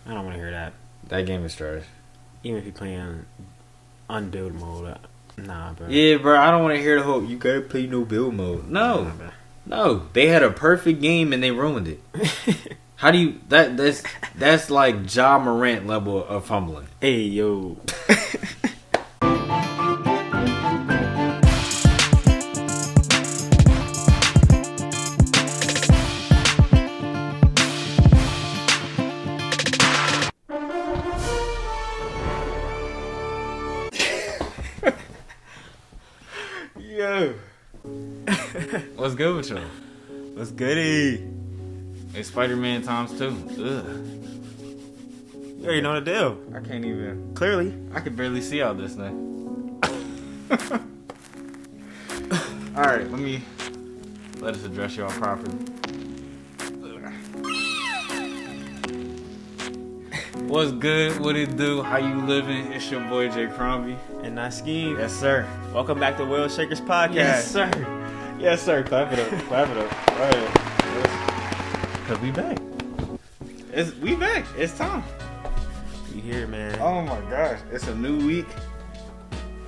I don't want to hear that. That game is trash. Even if you're playing unbuild mode, nah, bro. Yeah, bro. I don't want to hear the whole "you gotta play no build mode." No, Nah, bro. no. They had a perfect game and they ruined it. How do you that's like Ja Morant level of fumbling. Hey, yo. Yo. What's good with y'all? What's goody? It's Spider-Man times 2. Ugh. You already know the deal. I can't even. Clearly. I can barely see all this now. Alright, let us address y'all properly. What's good? What it do? How you living? It's your boy Jay Crombie. And not Scheme. Yes, sir. Welcome back to World Shakers Podcast. Yes, sir. Yes, sir. Clap it up. Clap it up. All right. Cause we back. We back. It's time. You here, man. Oh my gosh. It's a new week.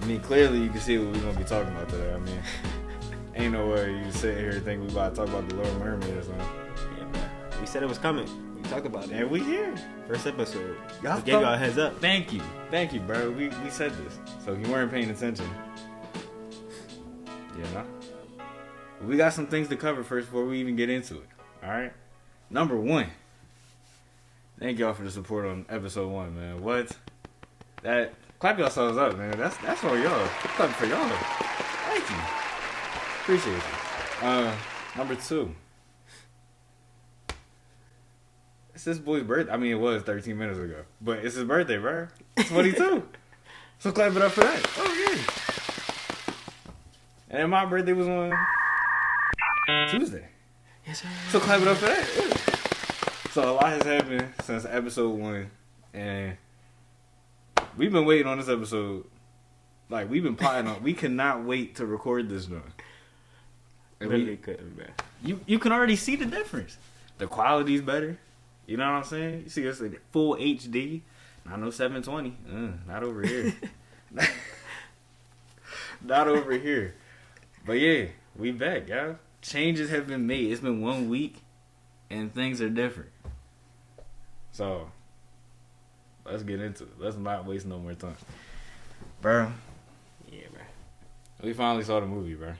I mean, clearly you can see what we're gonna be talking about today. I mean, ain't no way you sit here and think we about to talk about the Little Mermaid or something. Yeah, bro. We said it was coming. We talked about it. And we here. First episode. Y'all We gave y'all a heads up. Thank you, bro. We said this, so if you weren't paying attention, yeah. We got some things to cover first before we even get into it. All right. Number 1. Thank y'all for the support on episode 1, man. What? That clap yourselves up, man. That's for y'all. Clap for y'all. Thank you. Appreciate you. Number 2. It's this boy's birthday. I mean, it was 13 minutes ago, but it's his birthday, bro. 22. So clap it up for that. Oh yeah. And then my birthday was on Tuesday. Yes, sir. So clap it up for that. Yeah. So a lot has happened since episode 1, and we've been waiting on this episode. Like, we've been plotting on. We cannot wait to record this one. Really couldn't, man. You can already see the difference. The quality's better. You know what I'm saying? You see us in full HD. Not no 720. Not over here. Not over here. But yeah, we back, y'all. Changes have been made. It's been 1 week, and things are different. So, let's get into it. Let's not waste no more time. Bro. Yeah, bro. We finally saw the movie, bro.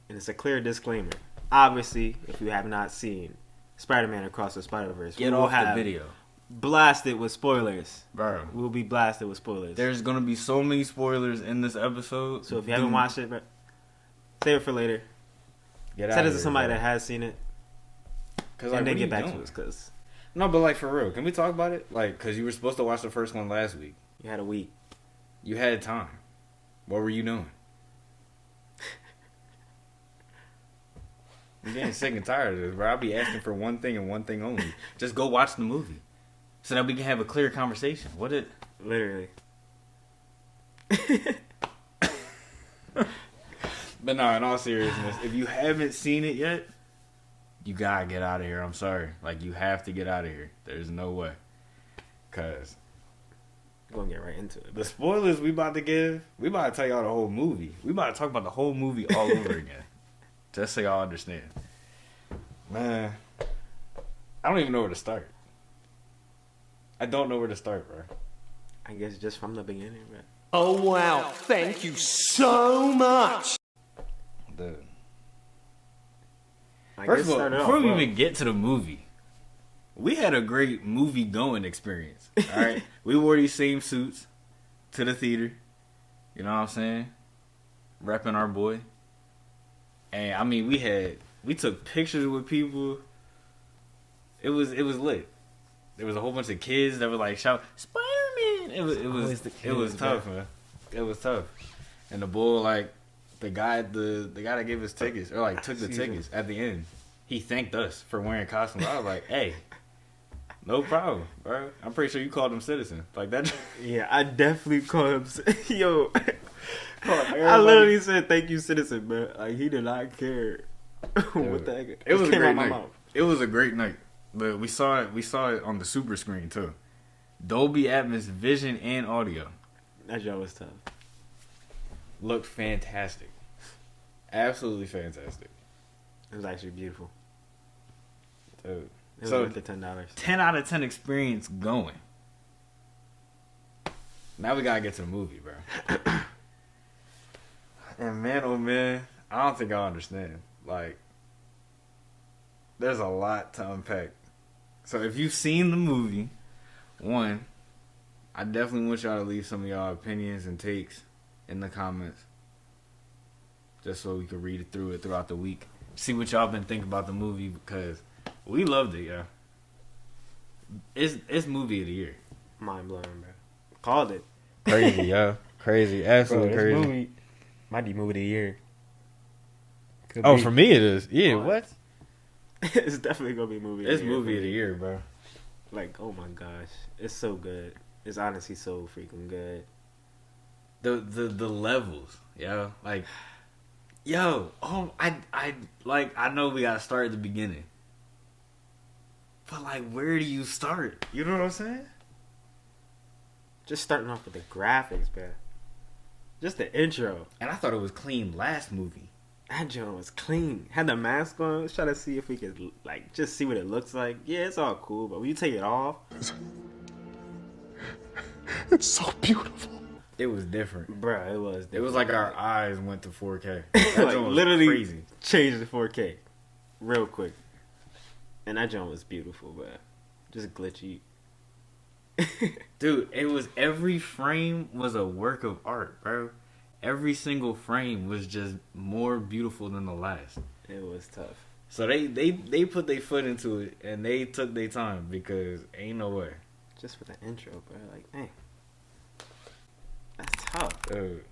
And it's a clear disclaimer. Obviously, if you have not seen Spider-Man Across the SpiderVerse, Get off the video. Blasted with spoilers. Bro. We'll be blasted with spoilers. There's going to be so many spoilers in this episode. So if you haven't watched it, bro, save it for later. Send it to somebody that has seen it. And then get back to us. Cause no, but like for real, can we talk about it? Like, because you were supposed to watch the first one last week. You had a week. You had time. What were you doing? I'm getting sick and tired of this, bro. I'll be asking for one thing and one thing only. Just go watch the movie. So that we can have a clear conversation. Literally. But no, in all seriousness, if you haven't seen it yet, you gotta get out of here. I'm sorry. Like, you have to get out of here. There's no way. Because We're going to get right into it. the spoilers we about to give, we about to tell y'all the whole movie. We about to talk about the whole movie all over again. Just so y'all understand. Man, I don't even know where to start. I don't know where to start, bro. I guess just from the beginning, bro. Oh, wow. Thank you so much. Dude. I First guess of all, start it before off, we bro. even get to the movie, we had a great movie-going experience. All right? We wore these same suits to the theater. You know what I'm saying? Repping our boy. And, I mean, we took pictures with people. It was lit. There was a whole bunch of kids that were like shout Spider-Man. It was tough, man. It was tough. And the bull, like, the guy that gave us tickets, or like took the tickets at the end, he thanked us for wearing costumes. I was like, hey, no problem, bro. I'm pretty sure you called him citizen. Like that. Yeah, I definitely called him. Yo, Everybody. I literally said thank you, citizen, bro. Like, he did not care what the heck. It was a came great out my night. mouth. It was a great night. But we saw it on the super screen too. Dolby Atmos vision and audio. That job was tough. Looked fantastic. Absolutely fantastic. It was actually beautiful. Dude. It was So worth the $10. 10 out of 10 experience going. Now we gotta get to the movie, bro. And man, oh man, I don't think I'll understand. Like, there's a lot to unpack. So if you've seen the movie, one, I definitely want y'all to leave some of y'all opinions and takes in the comments. Just so we can read it throughout the week. See what y'all been thinking about the movie, because we loved it, yeah. It's movie of the year. Mind blowing, bro. Called it. Crazy, yo. Crazy. Absolutely Bro, crazy. Movie might be movie of the year. Could Oh, be. for me it is. Yeah, what? It's definitely gonna be movie. It's movie of the year, bro. Like, oh my gosh, it's so good. It's honestly so freaking good. The levels, yo. Like, yo. Oh, I know we gotta start at the beginning, but like, where do you start? You know what I'm saying? Just starting off with the graphics, bro. Just the intro. And I thought it was clean last movie. That joint was clean. Had the mask on. Let's try to see if we could, like, just see what it looks like. Yeah, it's all cool, but when you take it off, It's so beautiful. It was different. bruh, it was different. It was like our eyes went to 4K. like, That joint was literally crazy. changed to 4K real quick. And that joint was beautiful, bruh. Just glitchy. Dude, it was, every frame was a work of art, bro. Every single frame was just more beautiful than the last. It was tough. So they put their foot into it, and they took their time, because ain't no way. Just for the intro, bro. Like, dang. That's tough. Dude.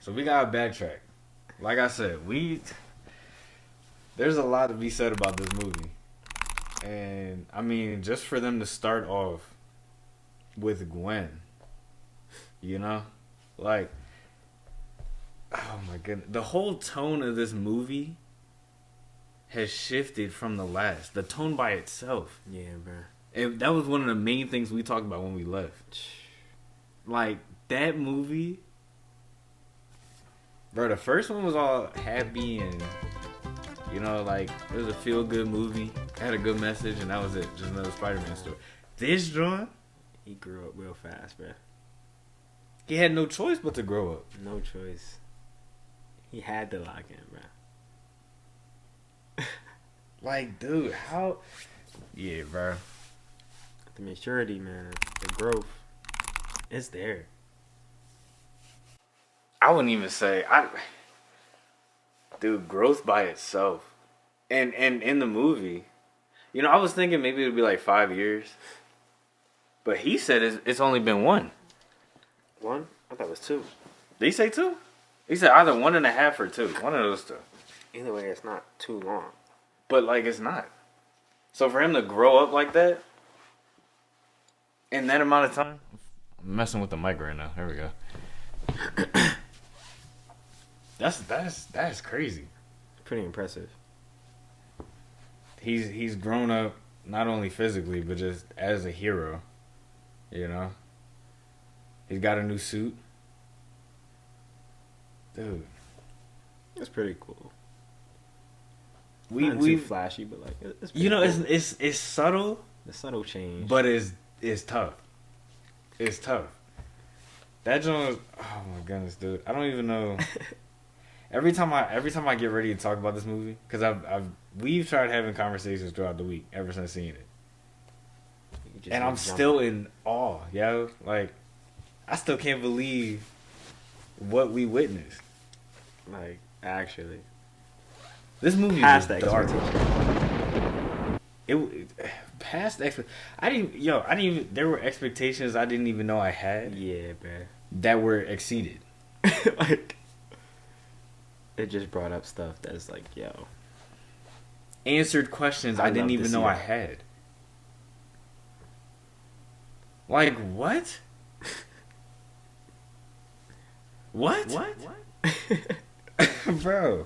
So we gotta backtrack. Like I said, there's a lot to be said about this movie. And, I mean, just for them to start off with Gwen, you know? Like, oh my goodness. The whole tone of this movie has shifted from the last. The tone by itself. Yeah, bro. That was one of the main things we talked about when we left. Like, that movie, bro, the first one was all happy and, you know, like, it was a feel-good movie. It had a good message, and that was it. Just another Spider-Man story. This joint, He grew up real fast, bro. he had no choice but to grow up. No choice. He had to lock in, bro. Like, dude, how? Yeah, bro. The maturity, man. The growth. It's there. I wouldn't even say dude, growth by itself, and in the movie, you know, I was thinking maybe it'd be like 5 years, but he said it's only been one. One? I thought it was two. Did he say two? He said either 1.5 or 2. One of those two. Either way, it's not too long. But like, it's not. So for him to grow up like that in that amount of time, I'm messing with the mic right now. There we go. That's crazy. Pretty impressive. He's grown up not only physically but just as a hero. You know? He's got a new suit. Dude. It's pretty cool. We Not too flashy, but like it's you know, cool. it's subtle, The subtle change. but it's tough. It's tough. That joint was, oh my goodness, dude. I don't even know. Every time I get ready to talk about this movie, because we've tried having conversations throughout the week ever since seeing it, and I'm still in awe, yo. Like, I still can't believe what we witnessed. Like, actually, This movie past was that dark. expectation. Past there were expectations I didn't even know I had Yeah, man. that were exceeded. Like, it just brought up stuff that's like, yo, Answered questions I didn't love to even see know I that. had. Like, what? What? Bro,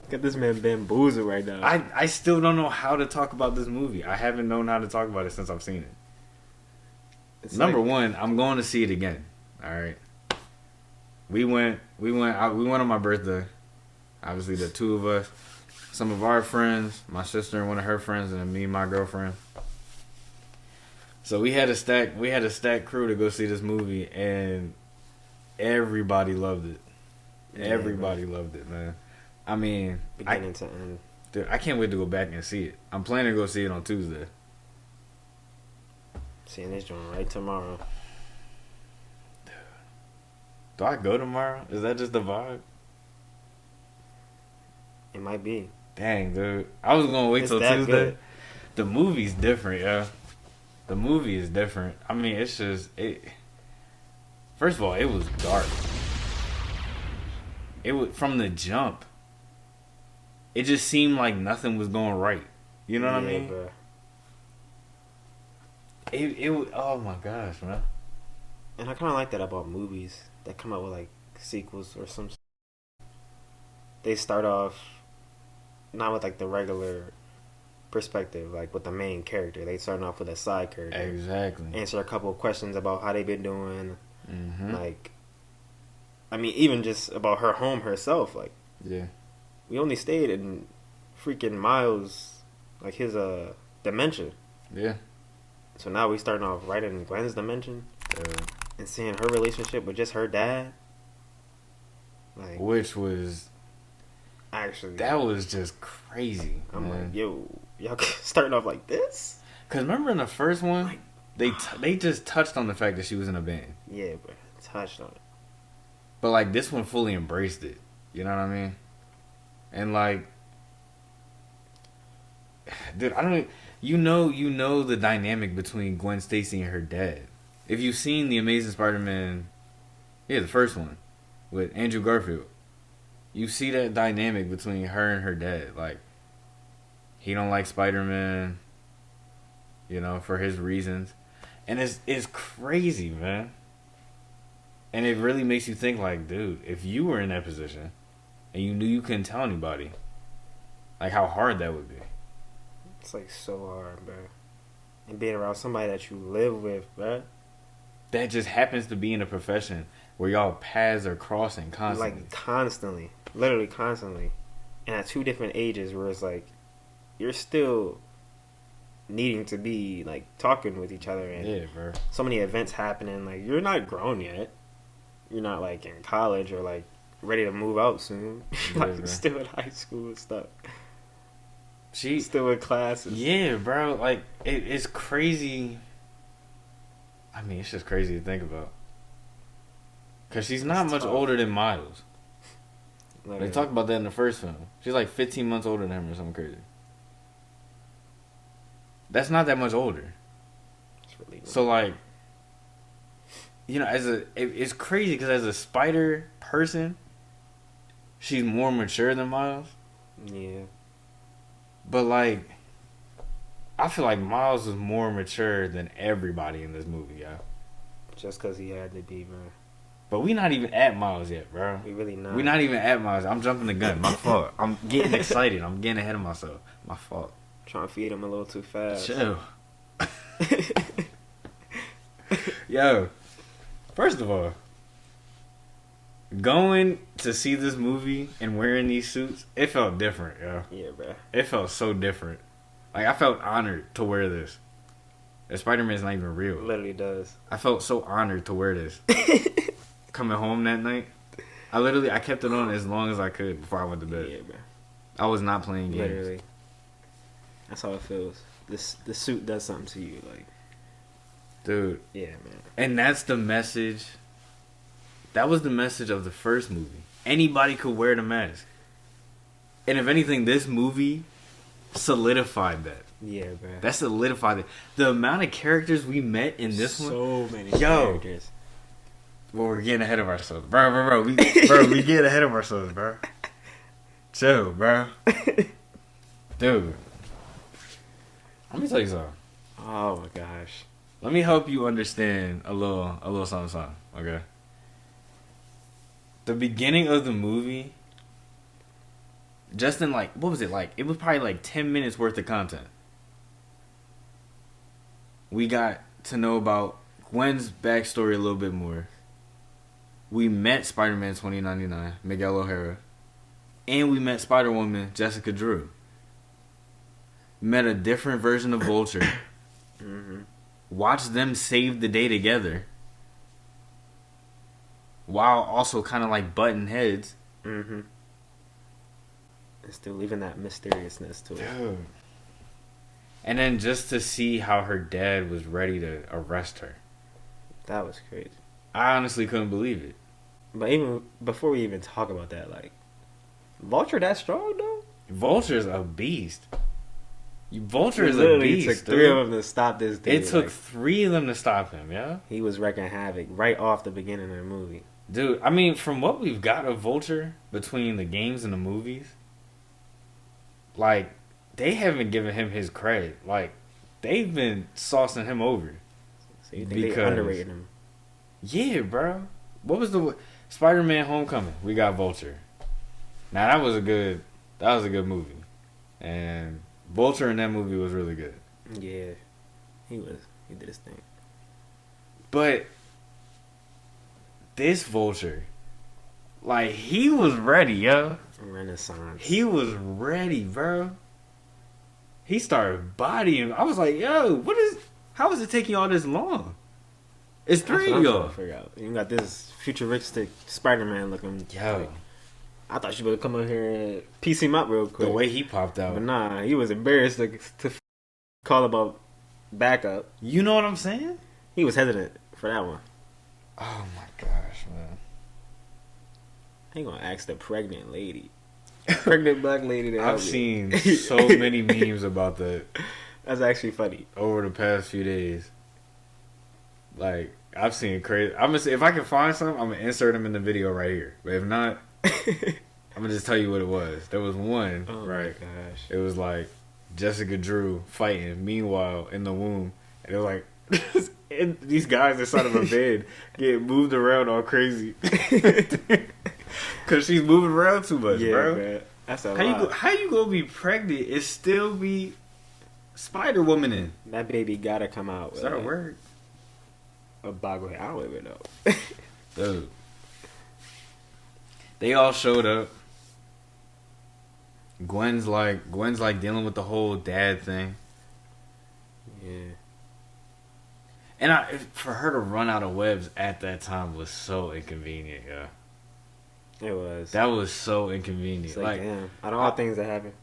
got this man bamboozled right now. I still don't know how to talk about this movie. I haven't known how to talk about it since I've seen it. Number one, I'm going to see it again. All right. We went on my birthday. Obviously, the two of us, some of our friends, my sister and one of her friends, and me and my girlfriend. So we had a stack crew to go see this movie, and everybody loved it. Everybody loved it, man. I mean, beginning to end. Dude, I can't wait to go back and see it. I'm planning to go see it on Tuesday. Seeing this joint right tomorrow. Do I go tomorrow? Is that just the vibe? It might be. Dang, dude. I was going to wait till Tuesday. Good. The movie's different, yeah. The movie is different. I mean, it's just... First of all, it was dark. It was from the jump. It just seemed like nothing was going right. You know what I mean? Bro. It oh my gosh, man. And I kind of like that about movies that come out with like sequels or some. They start off not with like the regular perspective, like with the main character. They start off with a side character. Exactly. Answer a couple of questions about how they've been doing. Mm-hmm. Like, I mean, even just about her home herself. Like, yeah, we only stayed in freaking Miles, like his dimension. Yeah. So now we starting off right in Gwen's dimension, and seeing her relationship with just her dad. Like, which was actually that was just crazy. I'm like, yo, y'all starting off like this? Cause remember in the first one, they just touched on the fact that she was in a band. Yeah, but touched on it. But like this one fully embraced it. You know what I mean? And like, dude, I don't. You know the dynamic between Gwen Stacy and her dad. If you've seen the Amazing Spider-Man, the first one with Andrew Garfield, you see that dynamic between her and her dad. Like, he don't like Spider-Man, you know, for his reasons, and it's crazy, man. And it really makes you think, like, dude, if you were in that position and you knew you couldn't tell anybody, like how hard that would be. It's like so hard, bro. And being around somebody that you live with, bro. That just happens to be in a profession where y'all paths are crossing constantly. Like constantly. Literally constantly. And at two different ages where it's like you're still needing to be like talking with each other, and yeah, bro. So many events happening. Like, you're not grown yet. You're not like in college or like ready to move out soon. Like, you're still in high school and stuff. She's still in classes. Yeah, bro. Like, it's crazy. I mean, it's just crazy to think about. Because she's not much older than Miles. They talked about that in the first film. She's like 15 months older than him or something crazy. That's not that much older. Really so, like, you know, it's crazy because as a spider person, she's more mature than Miles. Yeah. But, like, I feel like Miles was more mature than everybody in this movie, yo. Just because he had to be, bro. But we not even at Miles yet, bro. We really not. We not even at Miles. I'm jumping the gun. My fault. I'm getting excited. I'm getting ahead of myself. My fault. Trying to feed him a little too fast. Chill. Yo, first of all, going to see this movie and wearing these suits, it felt different, yo. Yeah, bro. It felt so different. Like, I felt honored to wear this. And Spider-Man's not even real. It literally does. I felt so honored to wear this. Coming home that night, I kept it on as long as I could before I went to bed. Yeah, bro. I was not playing games. Literally. That's how it feels. The suit does something to you, like. Dude. Yeah, man. And that's the message. That was the message of the first movie. Anybody could wear the mask. And if anything, this movie solidified that. Yeah, bro. That solidified it. The amount of characters we met in this one. So many characters. Well, we're getting ahead of ourselves. Bro. We get ahead of ourselves, bro. Chill, bro. Dude. Let me tell you something. Oh, my gosh. Let me help you understand a little something, okay? The beginning of the movie, just in like, what was it like? It was probably like 10 minutes worth of content. We got to know about Gwen's backstory a little bit more. We met Spider-Man 2099, Miguel O'Hara, and we met Spider-Woman, Jessica Drew. Met a different version of Vulture. Mm-hmm. Watched them save the day together, while also kind of like butting heads. Mm-hmm. And still leaving that mysteriousness to it. Dude. And then just to see how her dad was ready to arrest her. That was crazy. I honestly couldn't believe it. But even before we even talk about that, like, Vulture that strong though? Vulture's a beast. Vulture is a literally beast. took three of them to stop this dude. It took like, 3 of them to stop him, yeah? he was wrecking havoc right off the beginning of the movie. Dude, I mean, from what we've got of Vulture between the games and the movies, like, they haven't given him his credit. Like, they've been saucing him over. So you think they underrated him? Yeah, bro. What was the Spider-Man Homecoming? We got Vulture. Now that was a good movie, and Vulture in that movie was really good. Yeah, he did his thing. But this Vulture, like, he was ready, yo. Renaissance. He was ready, bro. He started bodying. I was like, yo, how is it taking all this long? It's 3 of y'all. Figure out. You got this futuristic Spider-Man looking. Yo. Like, I thought you would come over here and piece him up real quick. The way he popped out. But nah, he was embarrassed to call about backup. You know what I'm saying? He was hesitant for that one. Oh my gosh, man. I ain't gonna ask the pregnant lady. Pregnant black lady to help I've me. seen so many memes about that That's actually funny. over the past few days. Like, I've seen crazy. I'm gonna say, if I can find some, I'm gonna insert them in the video right here. But if not, I'm gonna just tell you what it was. There was one, Oh right? my gosh. It was like Jessica Drew fighting. Meanwhile, in the womb, and it was like these guys inside of a bed get moved around all crazy because she's moving around too much, Yeah, bro. man. That's a lot. How you gonna be pregnant and still be Spider-Woman in? That baby gotta come out. Is that a word? A boggle head. I don't even know. Dude. They all showed up. Gwen's like dealing with the whole dad thing. Yeah. And for her to run out of webs at that time was so inconvenient, yeah. It was. That was so inconvenient. It's like, damn. Out of all things that happen.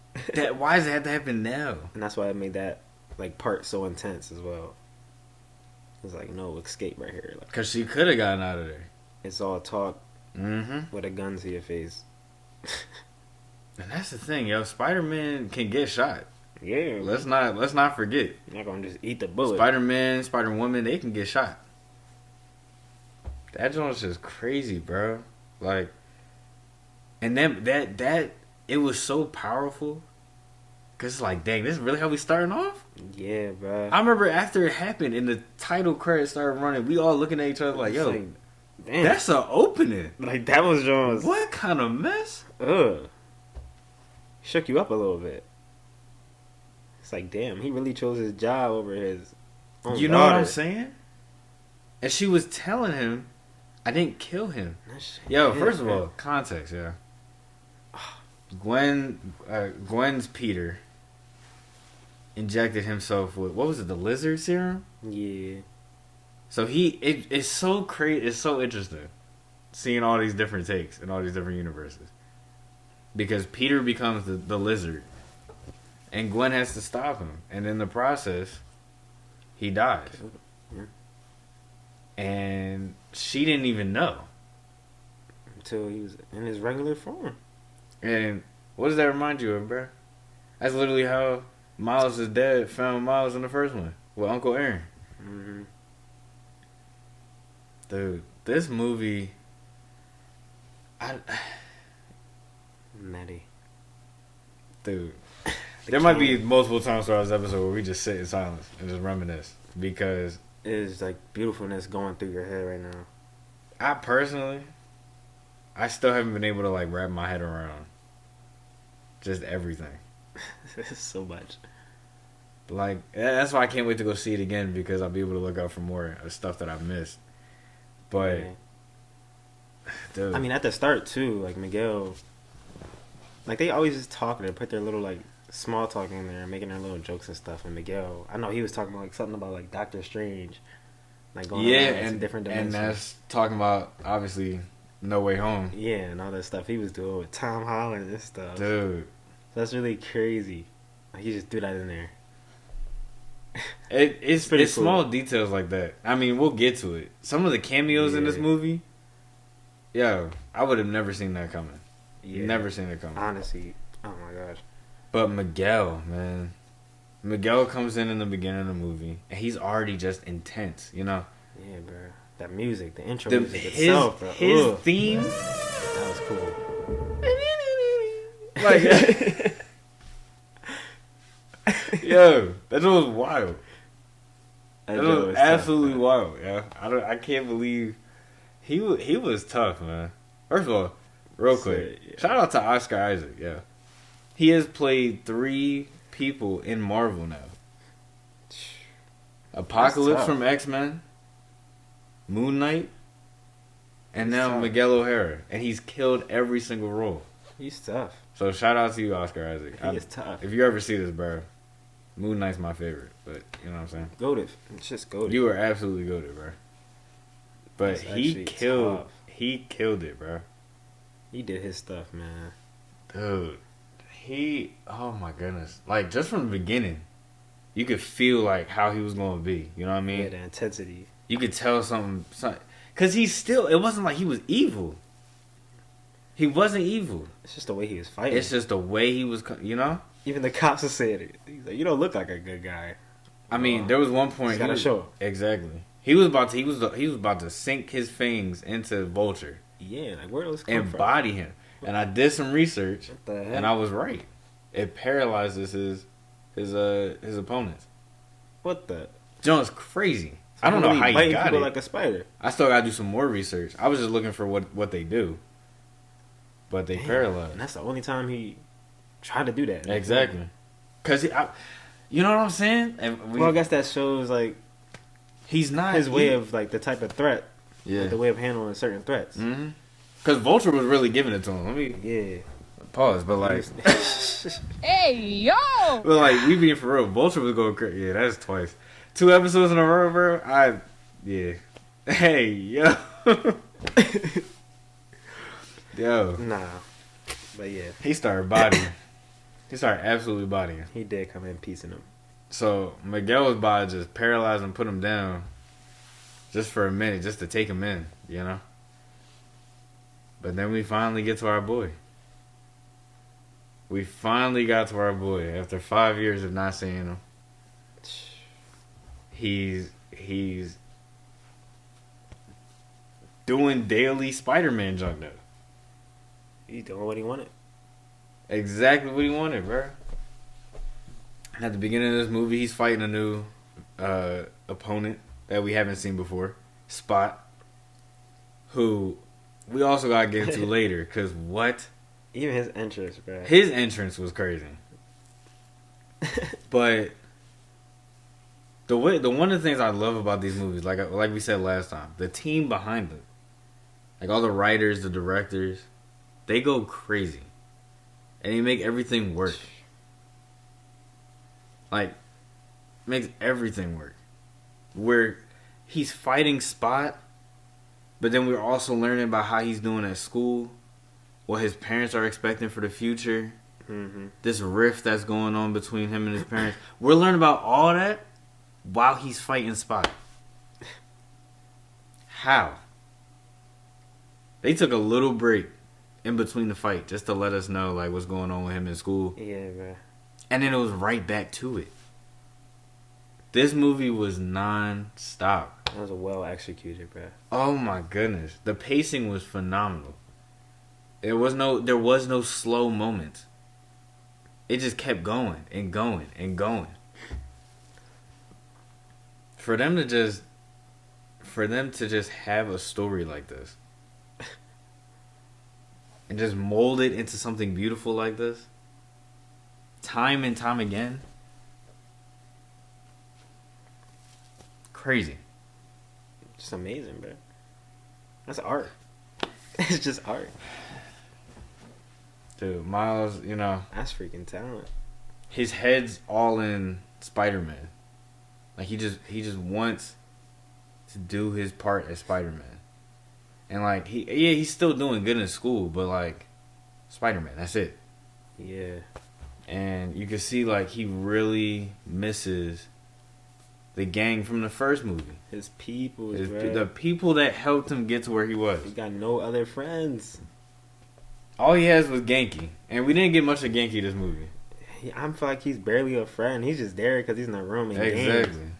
Why does it have to happen now? And that's why it made that like part so intense as well. It's like no escape right here. Like, Because she could have gotten out of there. it's all talk Mm-hmm. with a gun to your face. And that's the thing, yo. Spider-Man can get shot. Yeah. Let's not forget. You're not gonna just eat the bullet. Spider-Man, Spider-Woman, they can get shot. That joint's just crazy, bro. Like, and then that it was so powerful. Cause it's like, dang, this is really how we starting off? Yeah, bro. I remember after it happened and the title credits started running, we all looking at each other like, yo, It's like, damn. that's an opening. Like that was Jones. What kind of mess? Ugh. Shook you up a little bit. It's like, damn, he really chose his job over his own You know what I'm daughter. saying? And she was telling him, I didn't kill him. That's- Yo, yeah, first of man. all, context, yeah. Gwen's Peter injected himself with, what was it, the lizard serum? Yeah. So it's so crazy, it's so interesting seeing all these different takes in all these different universes. Because Peter becomes the lizard and Gwen has to stop him. And in the process, he dies. Yeah. And she didn't even know. Until he was in his regular form. And what does that remind you of, bro? That's literally how Miles' dad found Miles in the first one with Uncle Aaron. Mm-hmm. Dude, this movie, Maddie. dude, there might be multiple times throughout this episode where we just sit in silence and just reminisce because It is like beautifulness going through your head right now. I personally, I still haven't been able to like wrap my head around just everything. It's so much. Like, that's why I can't wait to go see it again, because I'll be able to look out for more stuff that I've missed. But, dude. I mean, at the start, too, like, Miguel, like, they always just talking and put their little, like, small talk in there, making their little jokes and stuff. And Miguel, I know he was talking like something about, like, Doctor Strange. Like, going and different dimensions. And that's talking about, obviously, No Way Home. Yeah, and all that stuff he was doing with Tom Holland and stuff. Dude. That's really crazy. Like, he just threw that in there. It's pretty cool. Small details like that. I mean, we'll get to it. Some of the cameos in this movie, yo, I would have never seen that coming. Yeah. Never seen it coming. Honestly, oh my gosh. But Miguel, man. Miguel comes in the beginning of the movie, and he's already just intense, you know? Yeah, bro. That music, the intro music itself, bro. His theme. That was cool. Like, yo, that was wild. That was absolutely tough, wild, yeah. I can't believe he was tough, man. First of all, real quick, shout out to Oscar Isaac, yeah. He has played 3 people in Marvel now. Apocalypse from X-Men, Moon Knight, and now Miguel O'Hara, and he's killed every single role. He's tough. So shout out to you, Oscar Isaac. He is tough. If you ever see this, bro, Moon Knight's my favorite, but you know what I'm saying? Goated. It's just goated. You were absolutely goated, bro. But he killed it, bro. He did his stuff, man. Dude, oh my goodness. Like, just from the beginning, you could feel, like, how he was going to be. You know what I mean? Yeah, the intensity. You could tell something. Because it wasn't like he was evil. He wasn't evil. It's just the way he was fighting. It's just the way he was, you know? Even the cops are saying it. He's like, you don't look like a good guy. I mean, there was one point. He's got to show. Exactly. He was about to sink his fangs into Vulture. Yeah, like, where those come from? And body him. And I did some research, and I was right. It paralyzes his opponents. What the? John's crazy. I don't know how he got it. Like a spider. I still gotta do some more research. I was just looking for what they do, but they paralyze. And that's the only time he tried to do that. Exactly. Cause you know what I'm saying? And I guess that shows like he's not his way of like the type of threat. Yeah. Like, the way of handling certain threats. Mm-hmm. Cause Vulture was really giving it to him. Pause, but like, hey yo! But like, we being for real, Vulture was going crazy. Yeah, that's twice, 2 episodes in a row, bro. Hey yo, yo. Nah, but yeah, he started bodying. He started absolutely bodying. He did come in piecing him. So Miguel was about to just paralyze and put him down, just for a minute, just to take him in, you know. But then we finally get to our boy. We finally got to our boy after 5 years of not seeing him. He's doing daily Spider-Man junk now. He's doing what he wanted. Exactly what he wanted, bro. At the beginning of this movie, he's fighting a new opponent that we haven't seen before, Spot, who we also gotta get into later. Cause what? Even his entrance, bro. His entrance was crazy. But one of the things I love about these movies, like we said last time, the team behind them, like all the writers, the directors, they go crazy, and they make everything work. Like, makes everything work. Where he's fighting Spot, but then we're also learning about how he's doing at school, what his parents are expecting for the future, this rift that's going on between him and his parents. We're learning about all that while he's fighting Spot. How? They took a little break in between the fight just to let us know like what's going on with him in school. Yeah, bro. And then it was right back to it. This movie was non-stop. That was well executed, bro. Oh my goodness. The pacing was phenomenal. There was no slow moment. It just kept going and going and going. For them to just have a story like this and just mold it into something beautiful like this, time and time again, crazy. Just amazing, bro. That's art. It's just art. Dude, Miles, you know, That's freaking talent. his head's all in Spider-Man. Like he just wants to do his part as Spider-Man. And like he's still doing good in school, but like Spider-Man, that's it. Yeah. And you can see like he really misses the gang from the first movie. His people, The people that helped him get to where he was. He got no other friends. All he has was Genki, and we didn't get much of Genki this movie. I feel like he's barely a friend. He's just there because he's in the room and Exactly. games.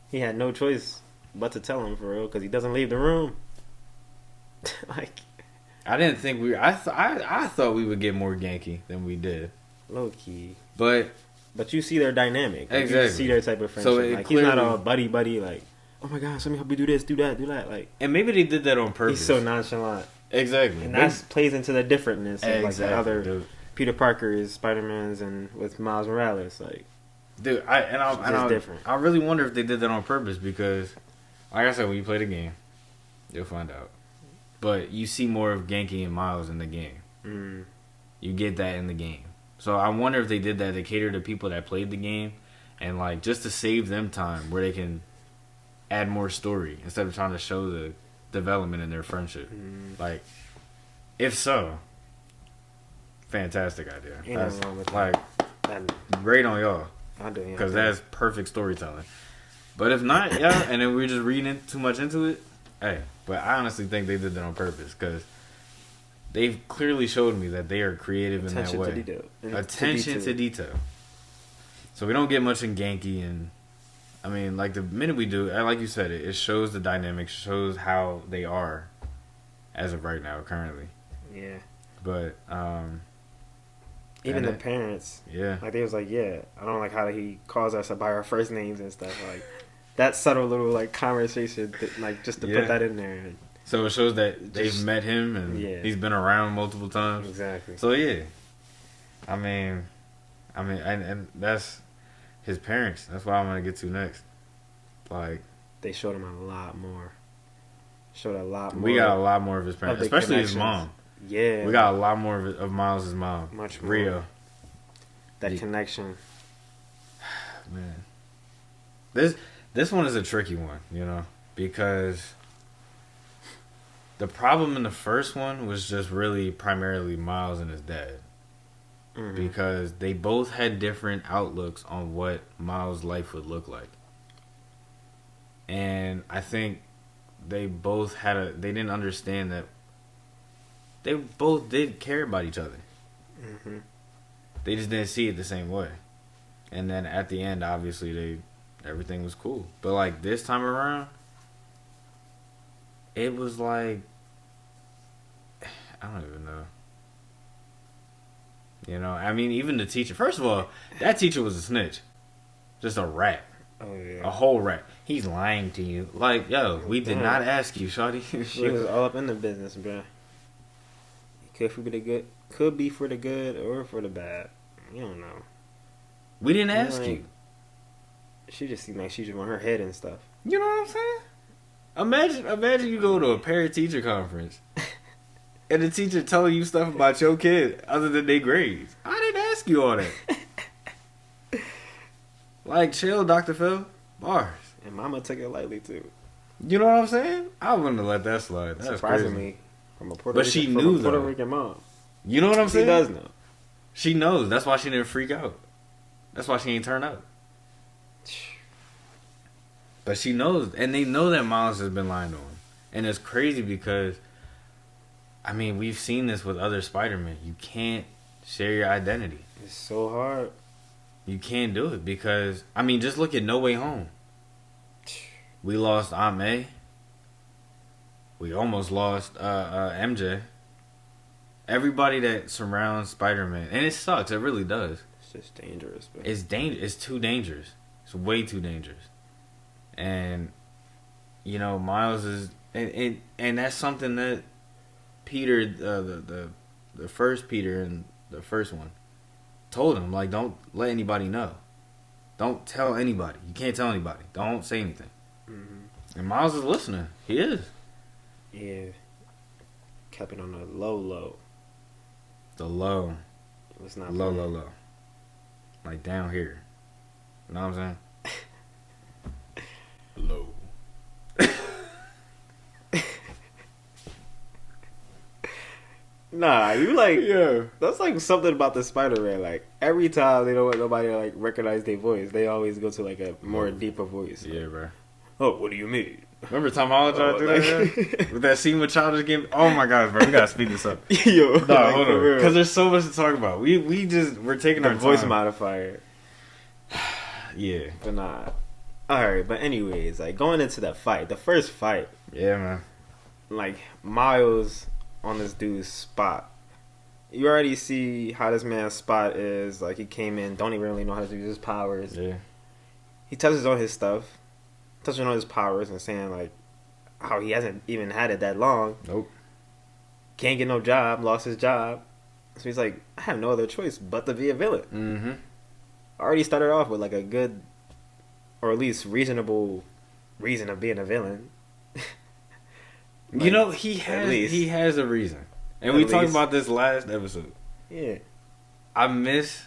He had no choice but to tell him for real because he doesn't leave the room. Like, I didn't think I thought we would get more Genki than we did. low key. But you see their dynamic. Like, Exactly. You see their type of friendship. So like he's not a buddy like, oh my gosh, let me help you do this, do that, do that. Like, and maybe they did that on purpose. he's so nonchalant. Exactly. And that plays into the differentness of like the other dude. Peter Parker's, Spider-Man's, and with Miles Morales. Like, Dude, different. I really wonder if they did that on purpose because, like I said, when you play the game, you'll find out. But you see more of Genki and Miles in the game. You get that in the game. So I wonder if they did that to cater to people that played the game and like just to save them time where they can add more story instead of trying to show the development in their friendship. Like, if so, fantastic idea. Ain't That's nothing wrong with like that. great on y'all. I'll do it. Because that's perfect storytelling. But if not, yeah, and then we're just reading too much into it, hey. But I honestly think they did that on purpose because they've clearly showed me that they are creative in that way. To detail. Attention to detail. So we don't get much in Genki, and I mean, like the minute we do, like you said, it shows the dynamics, shows how they are as of right now, currently. Yeah. But even the parents, yeah, like they was like, yeah, I don't like how he calls us by our first names and stuff. Like that subtle little like conversation, like just to put that in there. So it shows that they've met him and he's been around multiple times. Exactly. So yeah, I mean, and that's his parents. That's what I'm gonna get to next. Like they showed him a lot more. Showed a lot more. We got a lot more of his parents, especially his mom. Yeah, we got a lot more of Miles' mom. Much more. Rio. That connection. Man, this one is a tricky one, you know, because the problem in the first one was just really primarily Miles and his dad. Because they both had different outlooks on what Miles' life would look like. And I think they both they didn't understand that they both did care about each other. They just didn't see it the same way. And then at the end, obviously, everything was cool. But like this time around, it was like, I don't even know. You know, I mean, even the teacher. First of all, that teacher was a snitch. Just a rat. Oh, yeah. A whole rat. He's lying to you. Like, yo, we did not ask you, shawty. She was all up in the business, bro. Could be for the good or for the bad. You don't know. We didn't ask you. She just seemed like she just want her head and stuff. You know what I'm saying? Imagine you go to a parent teacher conference and the teacher telling you stuff about your kid other than their grades. I didn't ask you all that. Like, chill, Dr. Phil. Bars. And mama took it lightly too. You know what I'm saying? I wouldn't have let that slide. That's surprisingly crazy. From a Puerto But Rican, she knew, Puerto though. Rican mom. You know what I'm saying? She does know. She knows. That's why she didn't freak out. That's why she ain't turn up. But she knows. And they know that Miles has been lying to him. And it's crazy because, I mean, we've seen this with other Spider-Men. You can't share your identity. It's so hard. You can't do it because, I mean, just look at No Way Home. We lost Aunt May. We almost lost MJ. Everybody that surrounds Spider-Man. And it sucks. It really does. It's just dangerous. But It's It's too dangerous. It's way too dangerous. And, you know, Miles is... And that's something that Peter, the first Peter in the first one, told him. Like, don't let anybody know. Don't tell anybody. You can't tell anybody. Don't say anything. And Miles is listening. He is. Yeah. Kept it on the low. The low. It was not low. Like down here. You know what I'm saying? Low. Nah, you like, Yeah. that's like something about the Spider-Man. Like, every time they don't want nobody to like recognize their voice, they always go to like a more deeper voice. Yeah, bro. Oh, what do you mean? Remember Tom Holland tried to do that? With that scene with Childish Gambino? Oh my gosh, bro. We gotta speed this up. Yo, No, like, hold for on. real. Because there's so much to talk about. We're taking The our voice time. modifier. Yeah. But nah. Alright, but anyways, like going into that fight, the first fight, Yeah, man. like Miles on this dude's Spot. You already see how this man's Spot is. Like, he came in, don't even really know how to use his powers. Yeah. He touches on his stuff, touching on his powers and saying like how he hasn't even had it that long. Nope. Can't get no job, lost his job. So he's like, I have no other choice but to be a villain. Mm-hmm. Already started off with like a good, or at least reasonable reason of being a villain. You know, he has a reason. And At we talked least. about this last episode. Yeah. I miss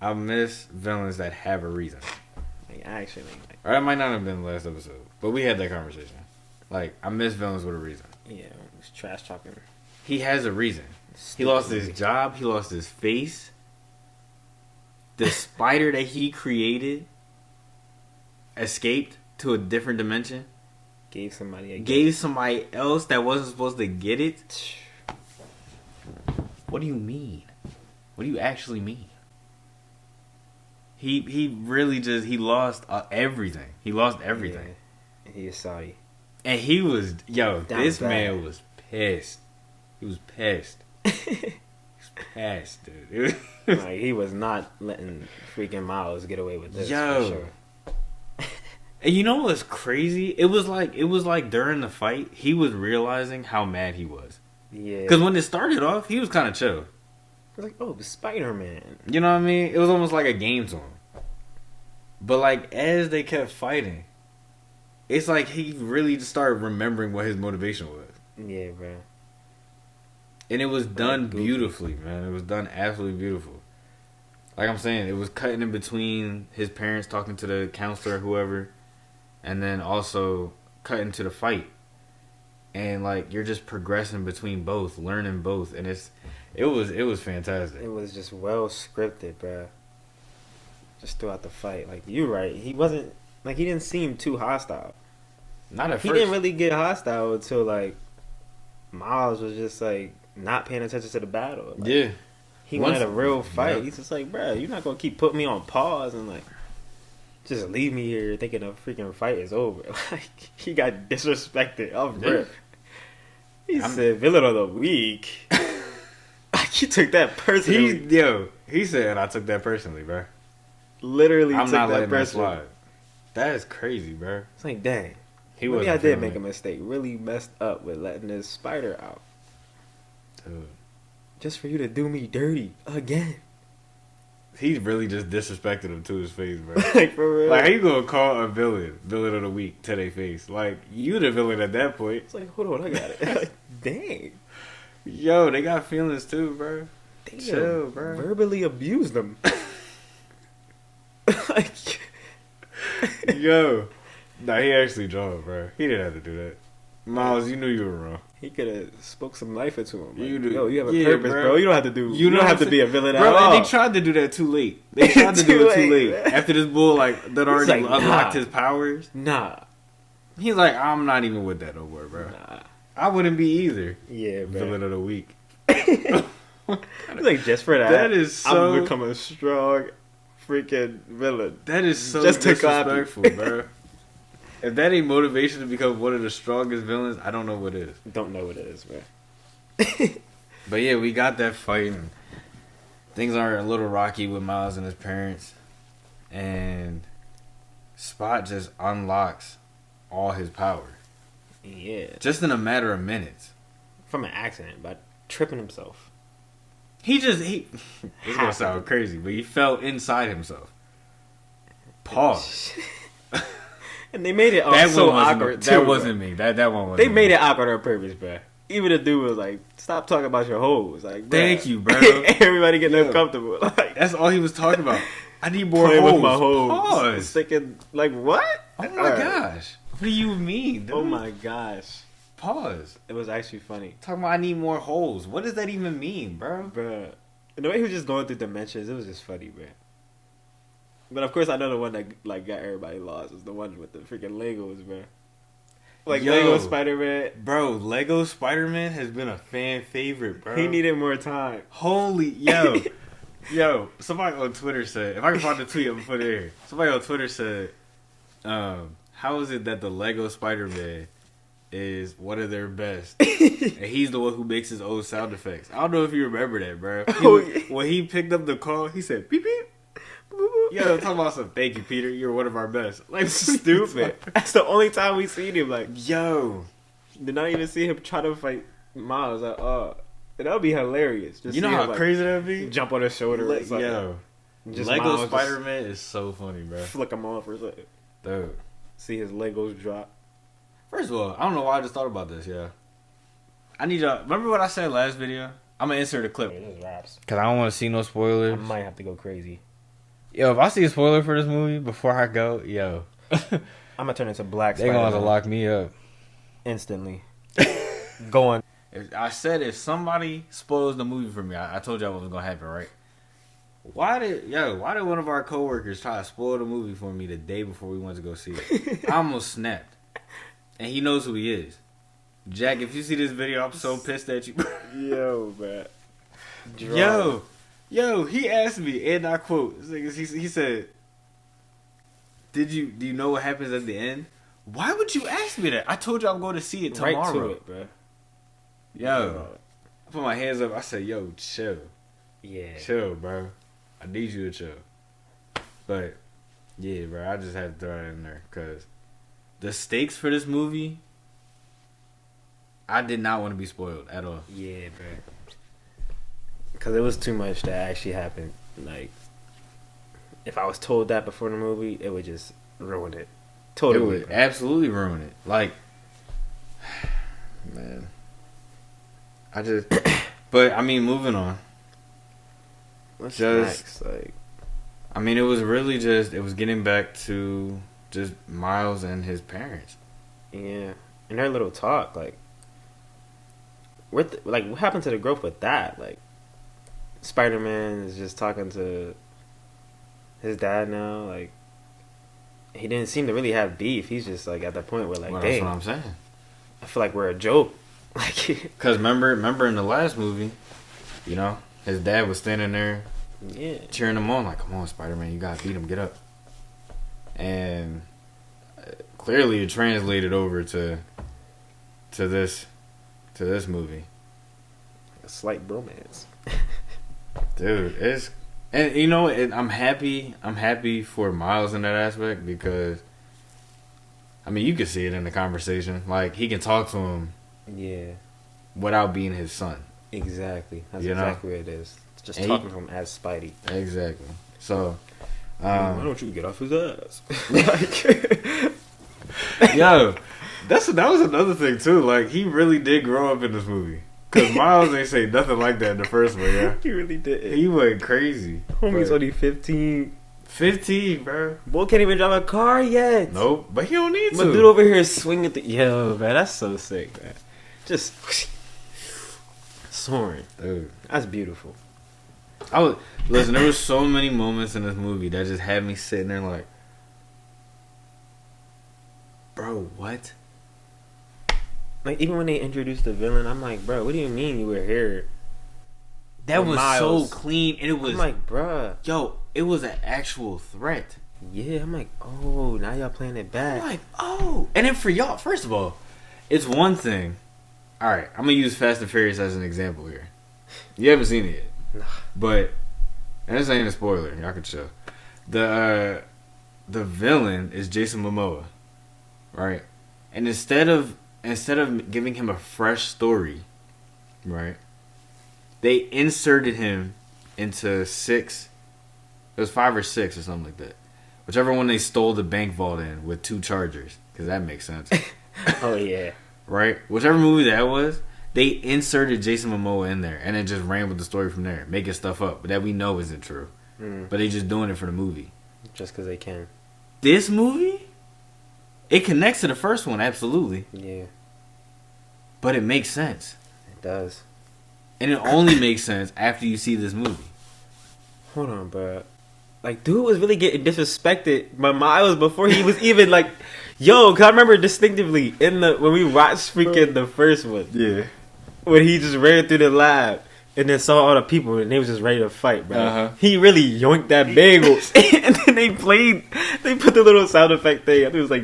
villains that have a reason. Like, actually. Like, Or that might not have been the last episode. But we had that conversation. Like, I miss villains with a reason. yeah, it was trash talking. He has a reason. He Stupid lost his movie. job. He lost his face. The spider that he created escaped to a different dimension. Gave somebody a Gave somebody else that wasn't supposed to get it. What do you mean? What do you actually mean? He really just lost everything. He lost everything. Yeah. He is sorry. And he was Down this bad. man was pissed. He was pissed. He was pissed, dude. Like, he was not letting freaking Miles get away with this. Yo. For sure. And you know what's crazy? It was like during the fight, he was realizing how mad he was. Yeah. Because when it started off, he was kind of chill. It was like, oh, Spider-Man. You know what I mean? It was almost like a game to him. But like as they kept fighting, it's like he really just started remembering what his motivation was. Yeah, bro. And it was done goofy. beautifully, man. It was done absolutely beautiful. Like I'm saying, it was cutting in between his parents talking to the counselor, whoever, and then also cutting to the fight. And like you're just progressing between both, learning both, and it was fantastic. It was just well scripted, bro. Just throughout the fight. Like, you're right. He wasn't, like, he didn't seem too hostile. Not at He first. didn't really get hostile until, like, Miles was just, like, not paying attention to the battle. Like, Yeah. he Once- wanted a real fight. yeah. He's just like, bro, you're not going to keep putting me on pause and, like, just leave me here thinking the freaking fight is over. Like, he got disrespected off Yeah. rip. He said, villain of the week. Like, he took that personally. He said I took that personally, bro. Literally I'm took not that letting that personally. slide. That is crazy, bro. It's like, dang. He Maybe wasn't I did feeling make a it. mistake. Really messed up with letting this spider out. Dude. Just for you to do me dirty again. He really just disrespected him to his face, bro. Like, for real. Like, how you gonna call a villain of the week to their face? Like, you the villain at that point. It's like, hold on, I got it. Like, dang. Yo, they got feelings too, bro. Damn. Chill, bro. Verbally abused them. Like, Yo. Nah, he actually joined, bro. He didn't have to do that. Miles, you knew you were wrong. he could have spoke some life into him. Like, You do. Yo, you have a Yeah, purpose, bro. bro. You don't have to do. You don't have to be a villain bro, at all. and they tried to do that too late. They tried to do Too it too late, late. man. After this bull, like, that already like, unlocked nah. his powers. Nah. He's like, I'm not even with that no more, bro. Nah. I wouldn't be either. Yeah, bro. Villain of the week. Like, just for that. That is so- I'm becoming a strong freaking villain. That is so Just to copy. disrespectful, bro. If that ain't motivation to become one of the strongest villains, I don't know what is. Don't know what it is, bro. But yeah, we got that fight. And things are a little rocky with Miles and his parents. And Spot just unlocks all his power. Yeah. Just in a matter of minutes. From an accident, by tripping himself. It's gonna sound crazy, but he fell inside himself. Pause. And they made it That so one wasn't awkward, too. That wasn't me. That one wasn't They me. made it awkward on purpose, bro. Even the dude was like, stop talking about your hoes. Like, bruh. Thank you, bro. Everybody getting uncomfortable. Like, That's all he was talking about. I need more playing hoes. with my hoes. Pause. Thinking, like, what? Oh my gosh. What do you mean, dude? Oh my gosh. Pause. It was actually funny. Talking about I need more holes. What does that even mean, bro? Bruh. And the way he was just going through dimensions, it was just funny, bruh. But of course, I know the one that like got everybody lost was the one with the freaking Legos, bruh. Like, Yo. Lego Spider-Man. Bro, Lego Spider-Man has been a fan favorite, bro. He needed more time. Holy, yo, somebody on Twitter said, if I can find the tweet, I'm gonna put it here. Somebody on Twitter said, how is it that the Lego Spider-Man is one of their best, and he's the one who makes his own sound effects? I don't know if you remember that, bro. When he picked up the call, he said, beep, beep. Yo, talking about some, thank you, Peter. You're one of our best. Like, stupid. That's the only time we seen him. Like, Yo. did not even see him try to fight Miles. Like, that would be hilarious. Just You know see how him, like, crazy that would be? jump on his shoulder. or something. Yo. Just Lego Miles Spider-Man is so funny, bro. just flick him off or something. Dude. See his Legos drop. First of all, I don't know why I just thought about this, yeah. I need y'all. Remember what I said last video? I'm going to insert a clip. This raps. Because I don't want to see no spoilers. I might have to go crazy. Yo, if I see a spoiler for this movie before I go, yo. I'm gonna turn into Black They're Spider-Man. going to lock me up. Instantly. Going. I said if somebody spoils the movie for me, I told y'all what was going to happen, right? Why did one of our coworkers try to spoil the movie for me the day before we went to go see it? I almost snapped. And he knows who he is. Jack, if you see this video, I'm so pissed at you. Yo, man. Yo, he asked me, and I quote, he said, do you know what happens at the end? Why would you ask me that? I told you I'm going to see it tomorrow. Right to it, bro. Yo, I put my hands up. I said, yo, chill. Yeah. Chill, bro. I need you to chill. But, yeah, bro, I just had to throw that in there. Because the stakes for this movie, I did not want to be spoiled at all. Yeah, bro. Because it was too much that actually happened. Like, if I was told that before the movie, it would just ruin it. Totally. It would absolutely ruin it. Like, man. But, I mean, moving on. What's Just- next? Like, I mean, it was really just, it was getting back to just Miles and his parents. yeah. And their little talk, like, what happened to the growth with that? Like, Spider-Man is just talking to his dad now. Like, he didn't seem to really have beef. He's just, like, at the point where, like, Well, that's dang, what I'm saying. I feel like we're a joke. Like, Because remember in the last movie, you know, his dad was standing there yeah. cheering him on, like, come on, Spider-Man, you gotta beat him, get up. And clearly it translated over to this movie. A slight bromance. Dude, it's, and you know, I'm happy for Miles in that aspect because, I mean, you can see it in the conversation. Like, he can talk to him Yeah. without being his son. Exactly. That's You know? exactly what it is. It's just And talking to him as Spidey. Exactly. So, Why don't you get off his ass? Like, yo, that was another thing too. Like, he really did grow up in this movie. Cause Miles ain't say nothing like that in the first one, yeah. he really did. He went crazy. Homie's But only 15. 15, bro. Boy can't even drive a car yet. Nope, but he don't need But to. dude over here is swinging the... Yo, man, that's so sick, man. Just... soaring. Dude. That's beautiful. Listen, there was so many moments in this movie that just had me sitting there like, bro, what? Like, even when they introduced the villain, I'm like, bro, what do you mean you were here? That For was Miles. so clean, and it was I'm like, bruh. yo, it was an actual threat. Yeah, I'm like, oh, now y'all playing it back. I'm like, oh, and then for y'all, first of all, it's one thing. All right, I'm gonna use Fast and Furious as an example here. You haven't seen it yet, but and this ain't a spoiler. Y'all can chill. The villain is Jason Momoa, right? And instead of giving him a fresh story, right? They inserted him into 6. It was 5 or 6 or something like that, Whichever one they stole the bank vault in with 2 chargers, because that makes sense. Oh yeah. Right? Whichever movie that was, they inserted Jason Momoa in there and then just ran with the story from there, making stuff up, but that we know isn't true. But they just doing it for the movie. Just because they can. This movie, it connects to the first one, absolutely. Yeah. But it makes sense. It does. And it only makes sense after you see this movie. Hold on, bro. Like, dude was really getting disrespected by Miles before he was even like, yo. Cause I remember distinctively when we watched freaking the first one. Yeah. When he just ran through the lab and then saw all the people and they was just ready to fight, bro. Uh-huh. He really yoinked that bagel, and then they put the little sound effect thing. I think it was like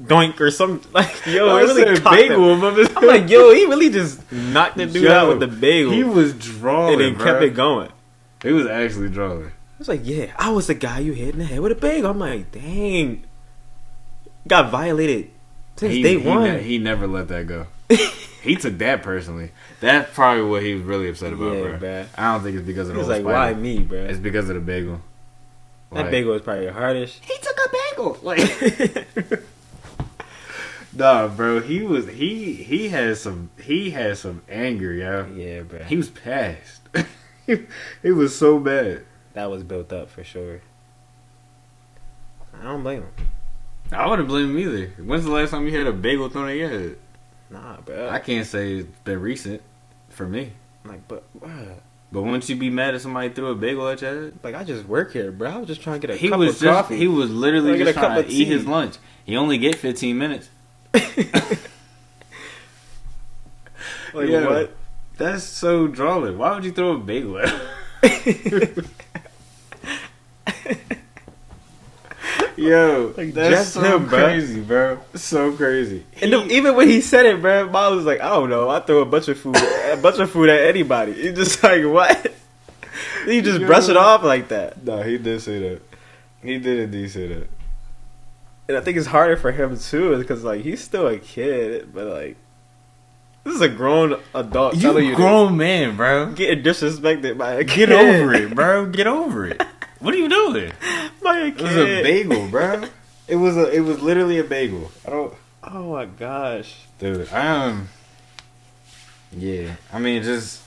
doink or something. Like, yo, it really caught bagel. I'm like, yo, he really just knocked the dude out with the bagel. He was drawing, and then kept it going. He was actually drawing. I was like, yeah, I was the guy you hit in the head with a bagel. I'm like, dang, got violated since day one. He never let that go. He took that personally. That's probably what he was really upset about, Yeah, bro. I don't think it's because of the He was whole like, Spider. why me, bro? It's because of the bagel. That bagel was probably the hardest. He took a bagel. Like, nah, bro. He had some anger, yo. Yeah, bro. He was pissed. He was so bad. That was built up for sure. I don't blame him. I wouldn't blame him either. When's the last time you had a bagel thrown at your head? Nah, bro. I can't say it's been recent for me. Like, but But wouldn't you be mad if somebody threw a bagel at your head? like, I just work here, bro. I was just trying to get a cup of coffee. He was literally Get just a cup trying to of eat tea. his lunch. He only get 15 minutes. Like, Yo, what? That's so drolling. Why would you throw a bagel at him? Yo, Like, that's just so him, bro. crazy, bro. So crazy. And even when he said it, bro, Miles was like, I don't know. I throw a bunch of food at anybody. It's just like, what? He just brush it off like that. No, he did say that. He did indeed say that. And I think it's harder for him, too, because, like, he's still a kid, but, like, this is a grown adult telling you grown man, bro. this. Getting disrespected by a Get kid. over it, bro. Get over it. What are you doing? By a It kid. was a bagel, bro. It was literally a bagel. I don't. Oh, my gosh. Dude, yeah. I mean, just.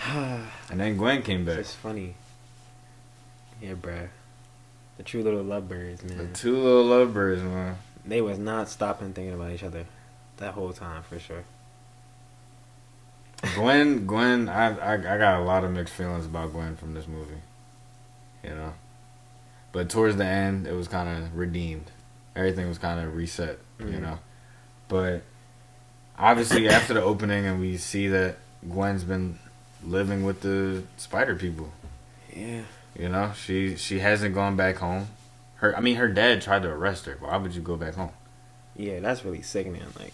And then Gwen came back. It's funny. Yeah, bruh. The true little lovebirds, man. The 2 little lovebirds, man. They was not stopping thinking about each other that whole time, for sure. Gwen, I got a lot of mixed feelings about Gwen from this movie. You know? But towards the end, it was kind of redeemed. Everything was kind of reset, you know? But obviously, after the opening, and we see that Gwen's been living with the spider people. Yeah. You know? She hasn't gone back home. Her dad tried to arrest her. Why would you go back home? Yeah, that's really sickening. Like,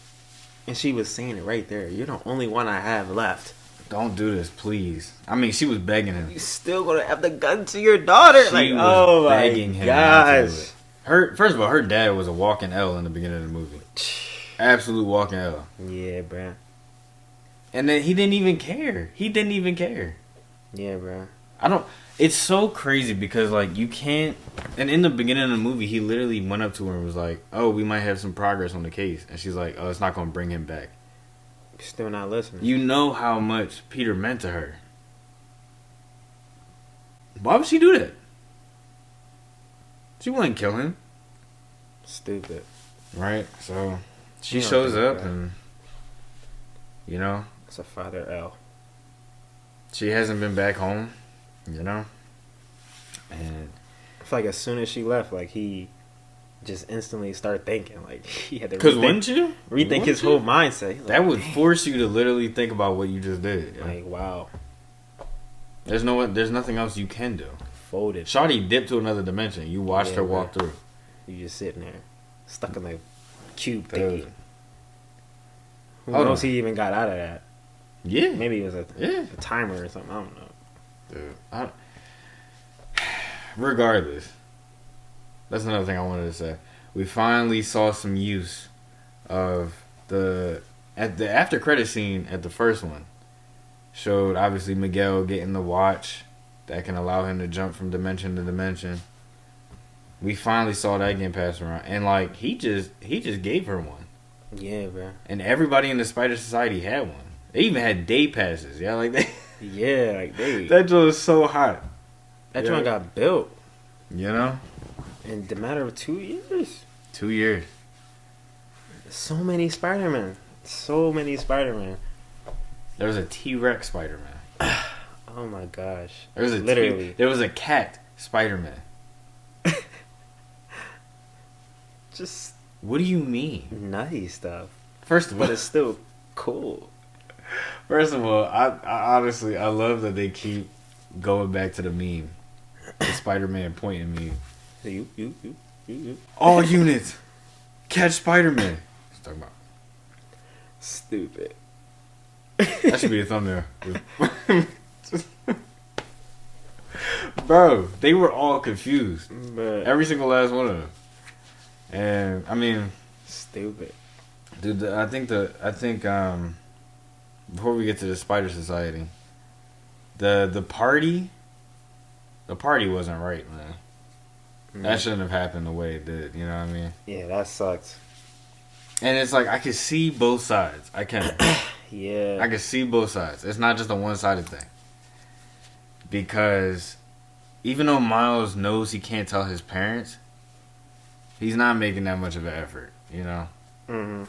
and she was saying it right there. You're the only one I have left. Don't do this, please. I mean, she was begging him. You still gonna have the gun to your daughter? She Like, was oh begging my him not to do gosh. it. First of all, her dad was a walking L in the beginning of the movie. Absolute walking L. Yeah, bruh. And then he didn't even care. Yeah, bruh. It's so crazy because, like, you can't. And in the beginning of the movie, he literally went up to her and was like, oh, we might have some progress on the case. And she's like, oh, it's not going to bring him back. Still not listening. You know how much Peter meant to her. Why would she do that? She wouldn't kill him. Stupid. Right? So, she You don't shows think up that. and, you know, It's a father L. she hasn't been back home, you know? And I feel like as soon as she left, like, he just instantly started thinking. Like, he had to because wouldn't you? rethink his whole mindset. He's That like, would force you to literally think about what you just did. Yeah. like, wow. There's nothing else you can do. Folded. Shawty dipped to another dimension. You watched Yeah, her walk bro. through. You just sitting there, stuck in the cube Dude. thinking. Who Hold knows on. he even got out of that? Yeah. Maybe it was a Yeah. timer or something. I don't know. Dude. Regardless. That's another thing I wanted to say. We finally saw some use of the after credit scene at the first one. Showed obviously Miguel getting the watch that can allow him to jump from dimension to dimension. We finally saw that getting passed around, and like he just gave her one. Yeah, bro. And everybody in the Spider Society had one. They even had day passes. Yeah, like that. Yeah, like they. That joint was so hot. That joint got built. You know? In the matter of 2 years. 2 years. So many Spider-Man. So many Spider-Man. There was a T-Rex Spider-Man. Oh my gosh. There was literally. There was a cat Spider-Man. Just What do you mean? nutty stuff. First of all, But it's still cool. first of all, I honestly I love that they keep going back to the meme, the Spider-Man pointing meme. You. All units, catch Spider-Man. What's talking about? Stupid. That should be a thumbnail. Bro, they were all confused. But Every single last one of them. And I mean, stupid. dude, I think before we get to the Spider Society, the party wasn't right, man. That shouldn't have happened the way it did. You know what I mean? Yeah, that sucked. And it's like I could see both sides. I can. Yeah. I can see both sides. It's not just a one-sided thing. Because even though Miles knows he can't tell his parents, he's not making that much of an effort, you know? Mm-hmm.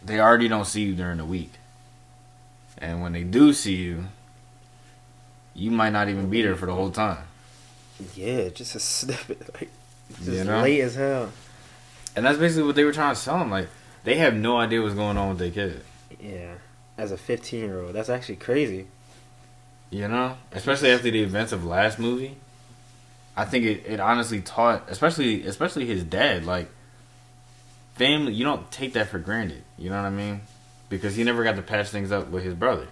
They already don't see you during the week. And when they do see you, you might not even be there for the whole time. Yeah, just a snippet. Like, just You know? late as hell. And that's basically what they were trying to sell him. Like, they have no idea what's going on with their kid. Yeah. As a 15-year-old, that's actually crazy. You know? Especially after the events of last movie. I think it honestly taught, especially his dad, like, family, you don't take that for granted. You know what I mean? Because he never got to patch things up with his brother.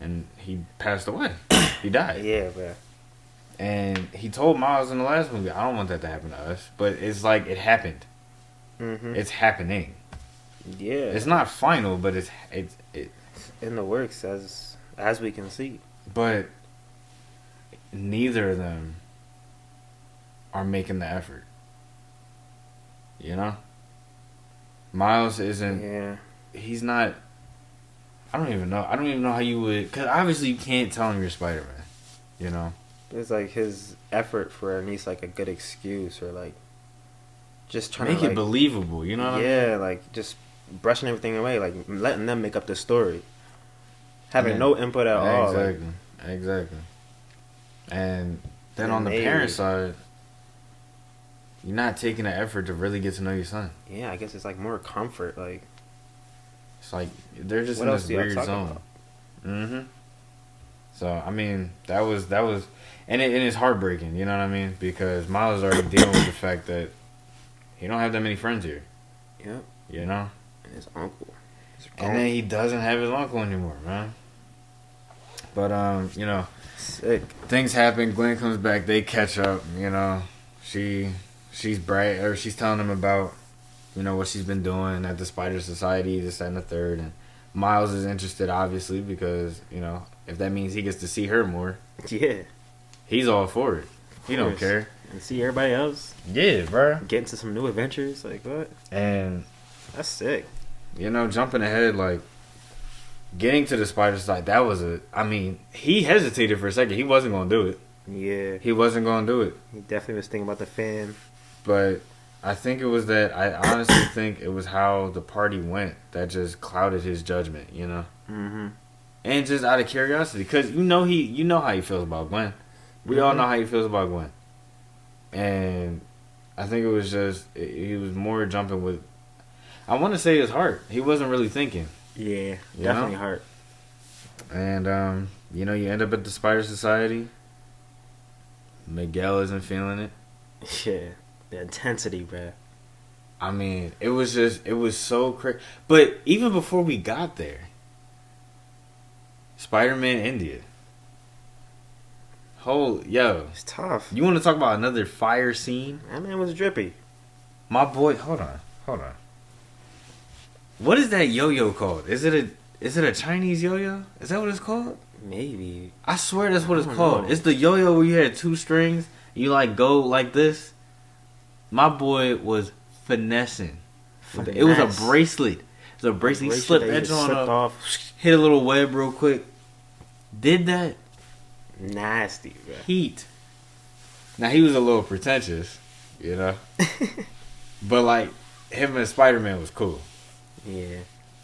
And he passed away. He died. Yeah, bro. And he told Miles in the last movie, I don't want that to happen to us. But it's like, it happened. Mm-hmm. It's happening. Yeah. It's not final, but it's in the works as we can see. but neither of them are making the effort. You know? Miles isn't. Yeah. He's not. I don't even know how you would. Because obviously you can't tell him you're Spider-Man. You know? It's like his effort for at least like a good excuse or like just trying Make to it like, believable. You know what I mean? yeah, like just brushing everything away, like letting them make up the story, having Yeah. no input at all. Like, Exactly. And then And on the they- parent side, you're not taking the effort to really get to know your son. yeah, I guess it's like more comfort. Like, It's like they're just what in else this do y'all weird talk zone. about? Mm-hmm. So I mean, that was, and it's heartbreaking. You know what I mean? Because Miles is already dealing with the fact that he don't have that many friends here. Yep. You know, And his uncle. and then he doesn't have his uncle anymore, man. But you know, Sick. things happen. Gwen comes back. They catch up. You know, she's bright, or she's telling him about, you know, what she's been doing at the Spider Society, this, that, and the third. And Miles is interested, obviously, because, you know, if that means he gets to see her more, Yeah. he's all for it. He don't course. care. And see everybody else Yeah, bro. get into some new adventures. Like, what? And, That's sick. you know, jumping ahead, like, getting to the Spider Society, that was I mean, he hesitated for a second. He wasn't going to do it. Yeah. He wasn't going to do it. He definitely was thinking about the fan. But I think it was that, I honestly think it was how the party went that just clouded his judgment, you know? Mm-hmm. And just out of curiosity, because you know how he feels about Gwen. We all know how he feels about Gwen. And I think it was just, he was more jumping with, I want to say his heart. He wasn't really thinking. Yeah. You Definitely know? hard. And, you know, you end up at the Spider Society. Miguel isn't feeling it. Yeah. The intensity, bruh. I mean, it was so crazy. But even before we got there, Spider-Man India. Yo, It's tough. you want to talk about another fire scene? That man was drippy. My boy, hold on. What is that yo-yo called? Is it a Chinese yo-yo? Is that what it's called? Maybe. I swear that's what it's I don't called. know. It's the yo-yo where you had 2 strings. You like go like this. My boy was finessing. It was a bracelet. It was a bracelet. He slipped that you edge on slipped up. off. Hit a little web real quick. Did that. Nasty, bro. Heat. Now he was a little pretentious, you know. But like him and Spider-Man was cool. Yeah.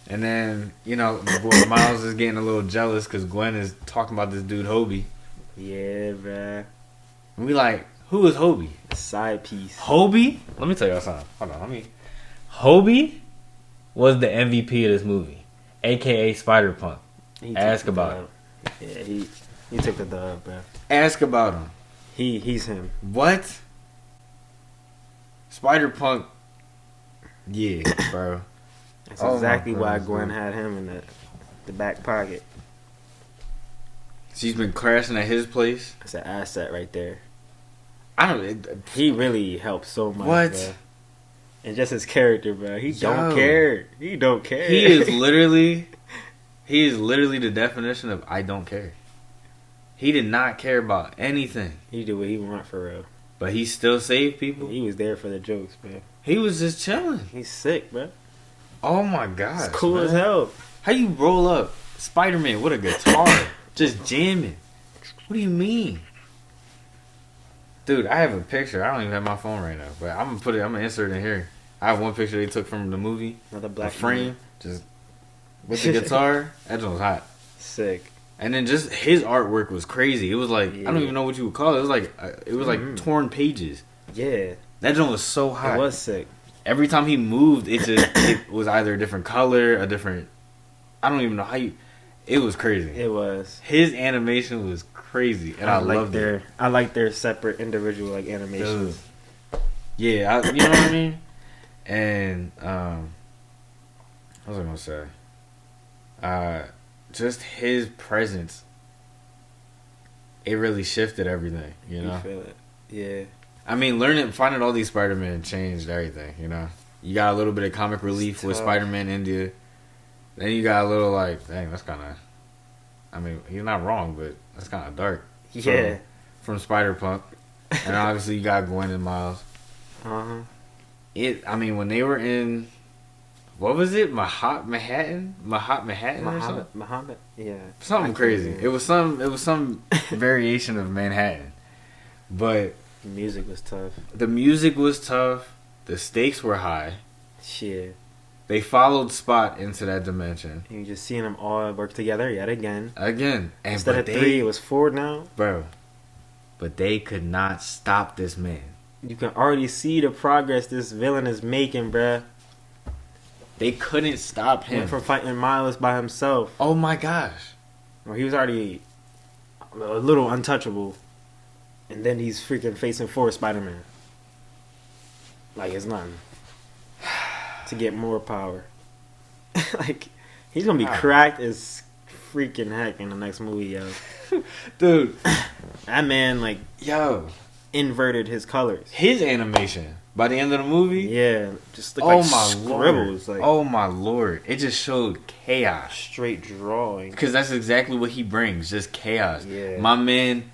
And then, you know, my boy Miles is getting a little jealous because Gwen is talking about this dude Hobie. Yeah, bro. And we like, who is Hobie? Side piece. Hobie? Let me tell y'all something. Hold on, Hobie was the MVP of this movie, aka Spider-Punk. Ask about him. Yeah, he took the dub, bro. Ask about him. He's him. What? Spider-Punk. Yeah, bro. That's Oh exactly my why goodness, Gwen dude. had him in the back pocket. She's been crashing at his place. That's an asset right there. I don't. He really helped so much. What? Bro. And just his character, bro. He don't Yo. care. He don't care. He is literally the definition of I don't care. He did not care about anything, He do what he want for real. but he still saved people. He was there for the jokes, man. He was just chilling. He's sick, bro. Oh my gosh, It's cool man. as hell. How you roll up Spider-Man with a guitar, just jamming? What do you mean, dude? I have a picture. I don't even have my phone right now, but I'm gonna insert it in here. I have one picture they took from the movie. Another A black frame, man. just with the guitar. That joint was hot. Sick. And then just his artwork was crazy. It was like I don't Yeah. even know what you would call it. It was like torn pages. Yeah. That joint was so hot. It was sick. Every time he moved, it was either a different color, a different. I don't even know how you. It was crazy. It was. His animation was crazy, and I loved it. I like their separate individual like animations. Yeah, you know what I mean. And what was I gonna say? Just his presence. It really shifted everything, you know. You feel it? Yeah. I mean, finding all these Spider-Man changed everything, you know. You got a little bit of comic relief with tough. Spider-Man India. Then you got a little like, dang, that's kind of. I mean, he's not wrong, but that's kind of dark. Yeah. From Spider-Punk, and obviously you got Gwen and Miles. Uh-huh. I mean, when they were in, what was it, Manhattan or something? Muhammad. Yeah. Something crazy. It was some variation of Manhattan, but The music was tough. the music was tough. The stakes were high. Shit. They followed Spot into that dimension You just seeing them all work together yet again. again. And Instead of 3, it was 4 now. bro. But they could not stop this man. You can already see the progress this villain is making, bruh. They couldn't stop him. Went from fighting Miles by himself, Oh my gosh. where he was already a little untouchable, and then he's freaking facing 4 Spider-Man. Like it's nothing. To get more power. Like, he's gonna be cracked as freaking heck in the next movie, yo. Dude, That man, like, yo. inverted his colors. His animation by the end of the movie. Yeah, just look Oh like my scribbles, lord. like Oh my lord. It just showed chaos. straight drawing. Because that's exactly what he brings. Just chaos. Yeah. My man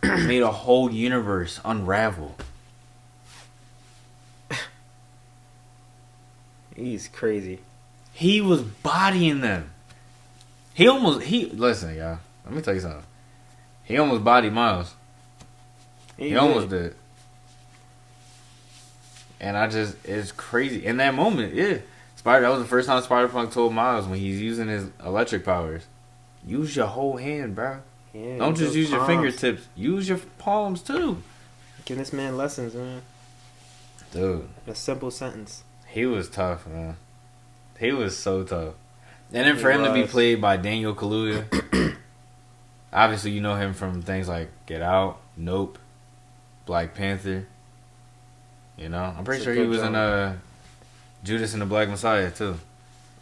made a whole universe unravel. He's crazy. He was bodying them. Listen, y'all. Let me tell you something. He almost bodied Miles. He almost did. And it's crazy. In that moment, yeah. That was the first time Spider-Punk told Miles when he's using his electric powers, use your whole hand, bro. Yeah, Don't just use your palms. fingertips. Use your palms, too. Give this man lessons, man. Dude, A simple sentence. he was tough, man. He was so tough. And then for He him to be was. played by Daniel Kaluuya, obviously you know him from things like Get Out, Nope, Black Panther. You know, I'm pretty It's a sure he good was in job. Judas and the Black Messiah too.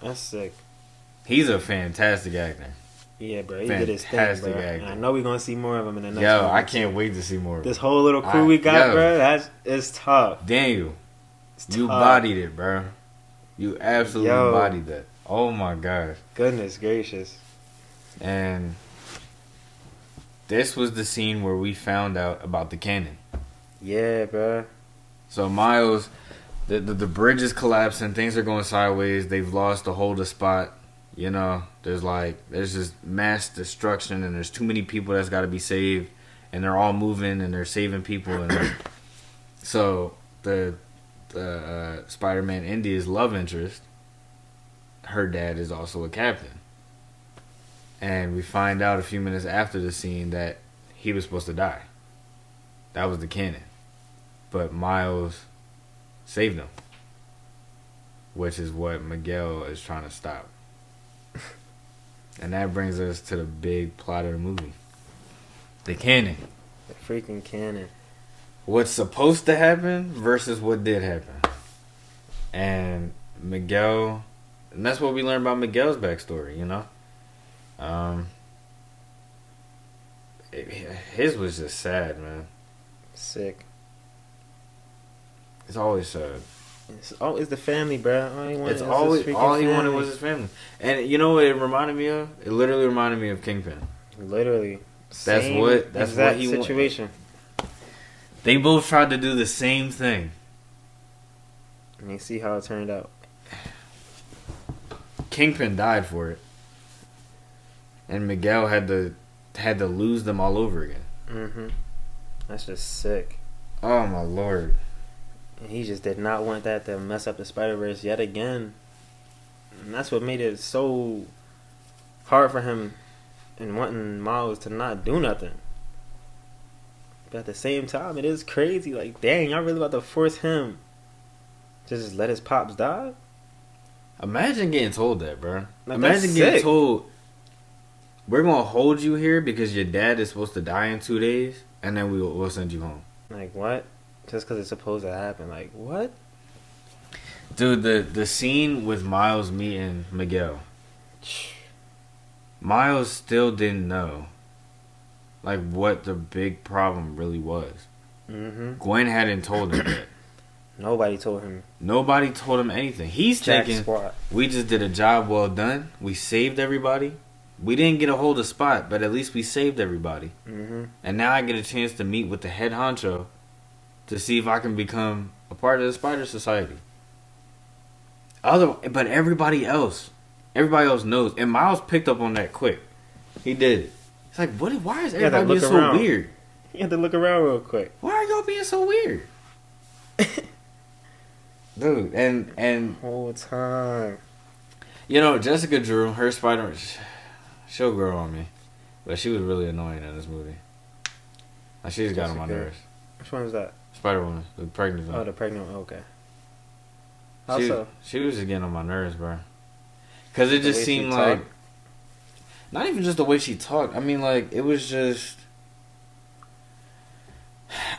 That's sick. He's a fantastic actor. Yeah, bro. He did his thing, Fantastic bro. actor. And I know we're gonna see more of him in the next Yo, one. I can't wait to see more. This whole little crew we got, yo. bro, it's tough. Daniel, It's you tough. bodied it, bro. You absolutely Yo. bodied that. Oh my gosh. Goodness gracious. And this was the scene where we found out about the Canon. Yeah, bro. So Miles, the bridge is collapsing. Things are going sideways. They've lost the hold of Spot. You know, there's just mass destruction, and there's too many people that's got to be saved, and they're all moving and they're saving people. And so the Spider-Man India's love interest, her dad is also a captain, and we find out a few minutes after the scene that he was supposed to die. That was the Canon, but Miles saved him, which is what Miguel is trying to stop. And that brings us to the big plot of the movie. The Canon. The freaking Canon. What's supposed to happen versus what did happen. And Miguel, and that's what we learned about Miguel's backstory, you know? His was just sad, man. Sick. It's always sad. It's always the family, bro. All he wanted, was his family. And you know what it reminded me of? It literally reminded me of Kingpin. Literally. That's what he situation. They both tried to do the same thing. And you see how it turned out. Kingpin died for it. And Miguel had to lose them all over again. Mm-hmm. That's just sick. Oh my lord. And he just did not want that to mess up the Spider-Verse yet again. And that's what made it so hard for him and wanting Miles to not do nothing. But at the same time, it is crazy. Like, dang, y'all really about to force him to just let his pops die? Imagine getting told that, bro. Like, imagine getting told, we're going to hold you here because your dad is supposed to die in 2 days, and then we'll send you home. Like, what? Just because it's supposed to happen. Like, what? Dude, the scene with Miles meeting Miguel. Miles still didn't know, like, what the big problem really was. Mm-hmm. Gwen hadn't told him yet. Nobody told him. Nobody told him anything. He's thinking, we just did a job well done. We saved everybody. We didn't get a hold of Spot, but at least we saved everybody. Mm-hmm. And now I get a chance to meet with the head honcho to see if I can become a part of the Spider Society. But everybody else knows. And Miles picked up on that quick. He did it. It's like, why is everybody being so weird? You have to look around real quick. Why are y'all being so weird? Dude, and whole time. You know, Jessica Drew, her Spider-Man, she'll grow on me. But she was really annoying in this movie. Like, she just got on my nerves. Which one was that? Spider-Woman, the pregnant one. Oh, the pregnant one, okay. She was just getting on my nerves, bro. Because it just seemed like... Not even just the way she talked. I mean, like, it was just...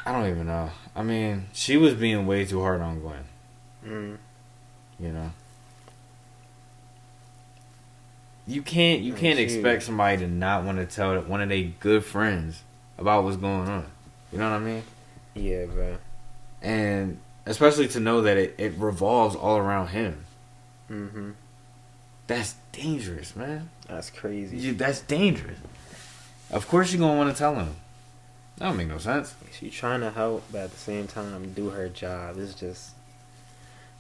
I don't even know. I mean, she was being way too hard on Gwen. Mm. You know? You can't expect somebody to not want to tell one of their good friends about what's going on. You know what I mean? Yeah, bro. And especially to know that it revolves all around him. Mm-hmm. That's dangerous, man. That's crazy. That's dangerous. Of course you're going to want to tell him. That don't make no sense. She's trying to help, but at the same time do her job. It's just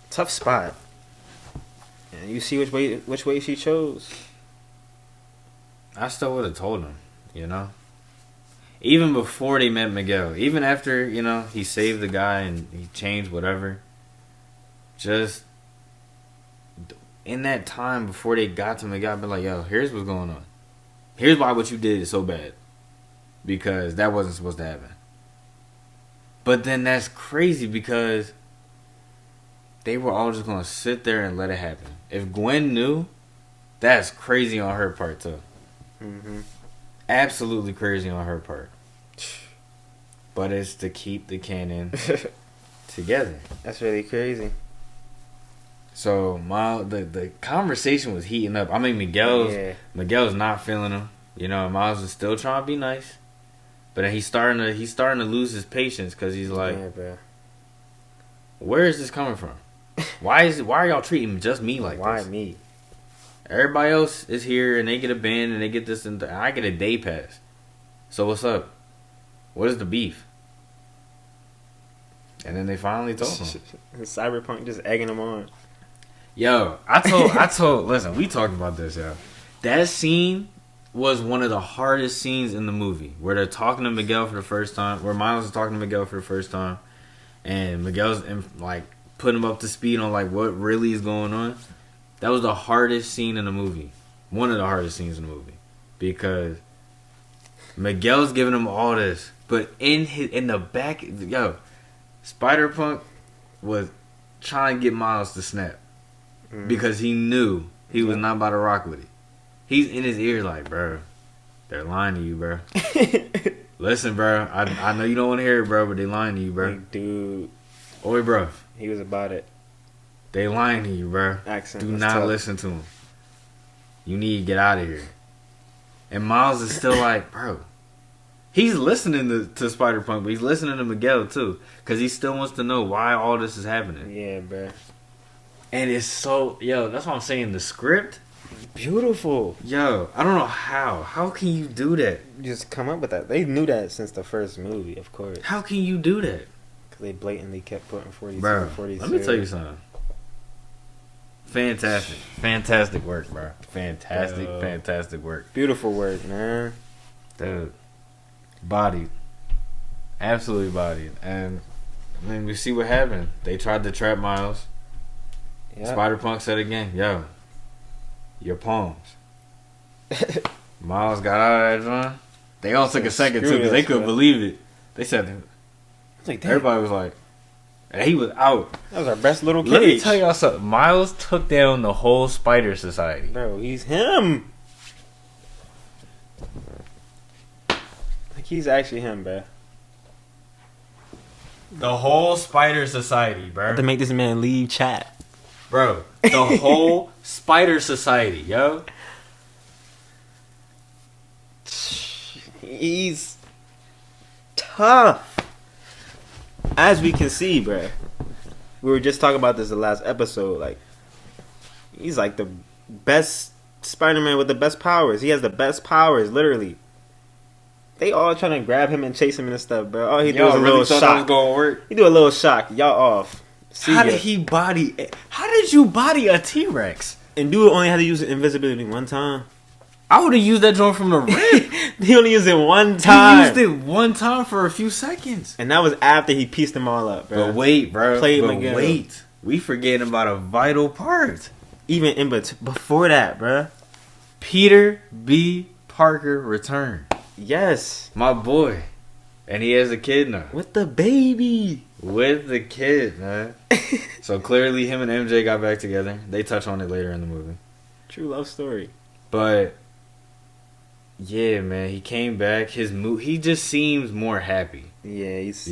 a tough spot. And you see which way she chose. I still would have told him, you know? Even before they met Miguel. Even after, you know, he saved the guy and he changed whatever. Just in that time before they got to Miguel, I'd be like, yo, here's what's going on. Here's why what you did is so bad. Because that wasn't supposed to happen. But then that's crazy because they were all just going to sit there and let it happen. If Gwen knew, that's crazy on her part too. Mm-hmm. Absolutely crazy on her part. But it's to keep the canon together. That's really crazy. So the conversation was heating up. I mean, Miguel's not feeling him. You know, Miles is still trying to be nice, but then he's starting to lose his patience because he's like, where is this coming from? Why are y'all treating just me like this? Why me? Everybody else is here and they get a band and they get this and I get a day pass. So what's up? What is the beef? And then they finally told him. Cyberpunk just egging him on. Yo, I told. Listen, we talked about this, yo. That scene was one of the hardest scenes in the movie, where they're talking to Miguel for the first time, where Miles is talking to Miguel for the first time, and Miguel's like putting him up to speed on like what really is going on. That was the hardest scene in the movie, one of the hardest scenes in the movie, because Miguel's giving him all this, but in the back, yo, Spider-Punk was trying to get Miles to snap because he knew he was not about to rock with it. He's in his ear like, bro, they're lying to you, bro. Listen, bro, I know you don't want to hear it, bro, but they lying to you, bro. Like, dude. Oi, bro. He was about it. They lying to you, bro. Accent. Do not listen to them. You need to get out of here. And Miles is still like, bro. He's listening to Spider-Punk, but he's listening to Miguel, too. Because he still wants to know why all this is happening. Yeah, bro. And it's so, yo, that's what I'm saying. The script, beautiful. Yo, I don't know how. How can you do that? Just come up with that. They knew that since the first movie, of course. How can you do that? Because they blatantly kept putting 42 bro, and 42. Let me tell you something. Fantastic. Fantastic work, bro. Fantastic work. Beautiful work, man. Dude. Bodied. Absolutely bodied. And then we see what happened. They tried to trap Miles. Yep. Spider-Punk said again, yo, your palms. Miles got out of that joint. They all took a second too because they couldn't believe it. They said, like, everybody was like, and he was out. That was our best little cage. Let me tell y'all something. Miles took down the whole Spider Society. Bro, he's him. Like, he's actually him, bro. The whole Spider Society, bro. I have to make this man leave chat. Bro, the whole Spider Society, yo. He's tough. As we can see, bro. We were just talking about this the last episode. Like, he's like the best Spider-Man with the best powers. He has the best powers, literally. They all trying to grab him and chase him and stuff, bro. All he do is a little shock. That was gonna work? He do a little shock. Y'all off. How did you body a T-Rex? And dude only had to use invisibility one time. I would have used that joint from the rip. He only used it one time. He used it one time for a few seconds. And that was after he pieced them all up, bro. But wait, bro. Miguel. Wait. We forgetting about a vital part. Even before that, bro. Peter B. Parker returned. Yes. My boy. And he has a kid now. With the baby. With the kid, man. So clearly him and MJ got back together. They touch on it later in the movie. True love story. But yeah, man, he came back. He just seems more happy. Yeah, he's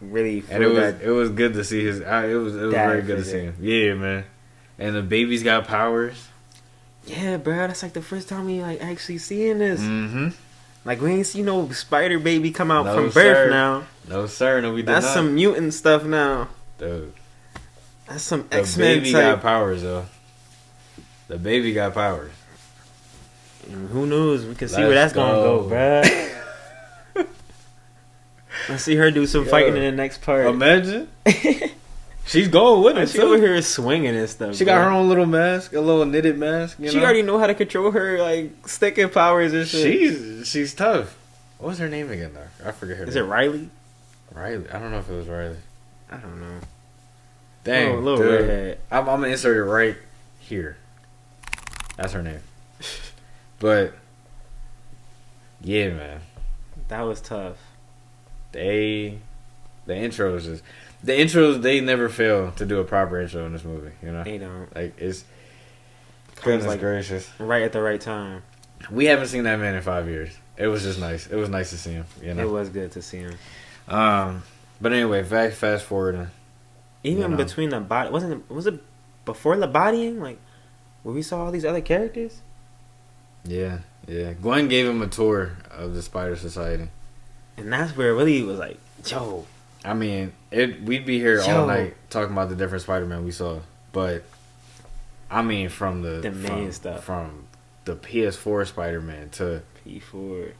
really. And it was good to see his. It was very good to see him. Yeah, man. And the baby's got powers. Yeah, bro, that's like the first time we like actually seeing this. Mm-hmm. Like, we ain't see no Spider Baby come out from birth now. No, sir. No, we did not. That's some mutant stuff now. Dude. That's some X-Men type. The baby got powers, though. The baby got powers. And who knows? We can see where that's going to go, bruh. Let's see her do some fighting in the next part. Imagine. She's going with it, She over here swinging and stuff. She got her own little mask, a little knitted mask. She already know how to control her like sticking powers and shit. She's tough. What was her name again, though? I forget her name. Is it Riley? Riley. I don't know if it was Riley. I don't know. Dang, little redhead. I'm gonna insert it right here. That's her name. But yeah, man, that was tough. The intros, they never fail to do a proper intro in this movie. You know, they don't. Like, it's goodness gracious, right at the right time. We haven't seen that man in 5 years. It was just nice. It was nice to see him. You know, it was good to see him. But anyway, fast forward. Even between the body, was it before the bodying? Like, where we saw all these other characters. Yeah. Gwen gave him a tour of the Spider Society, and that's where it really was like, yo. I mean, we'd be here all night talking about the different Spider-Man we saw, but I mean, from the main stuff, from the PS4 Spider-Man to P4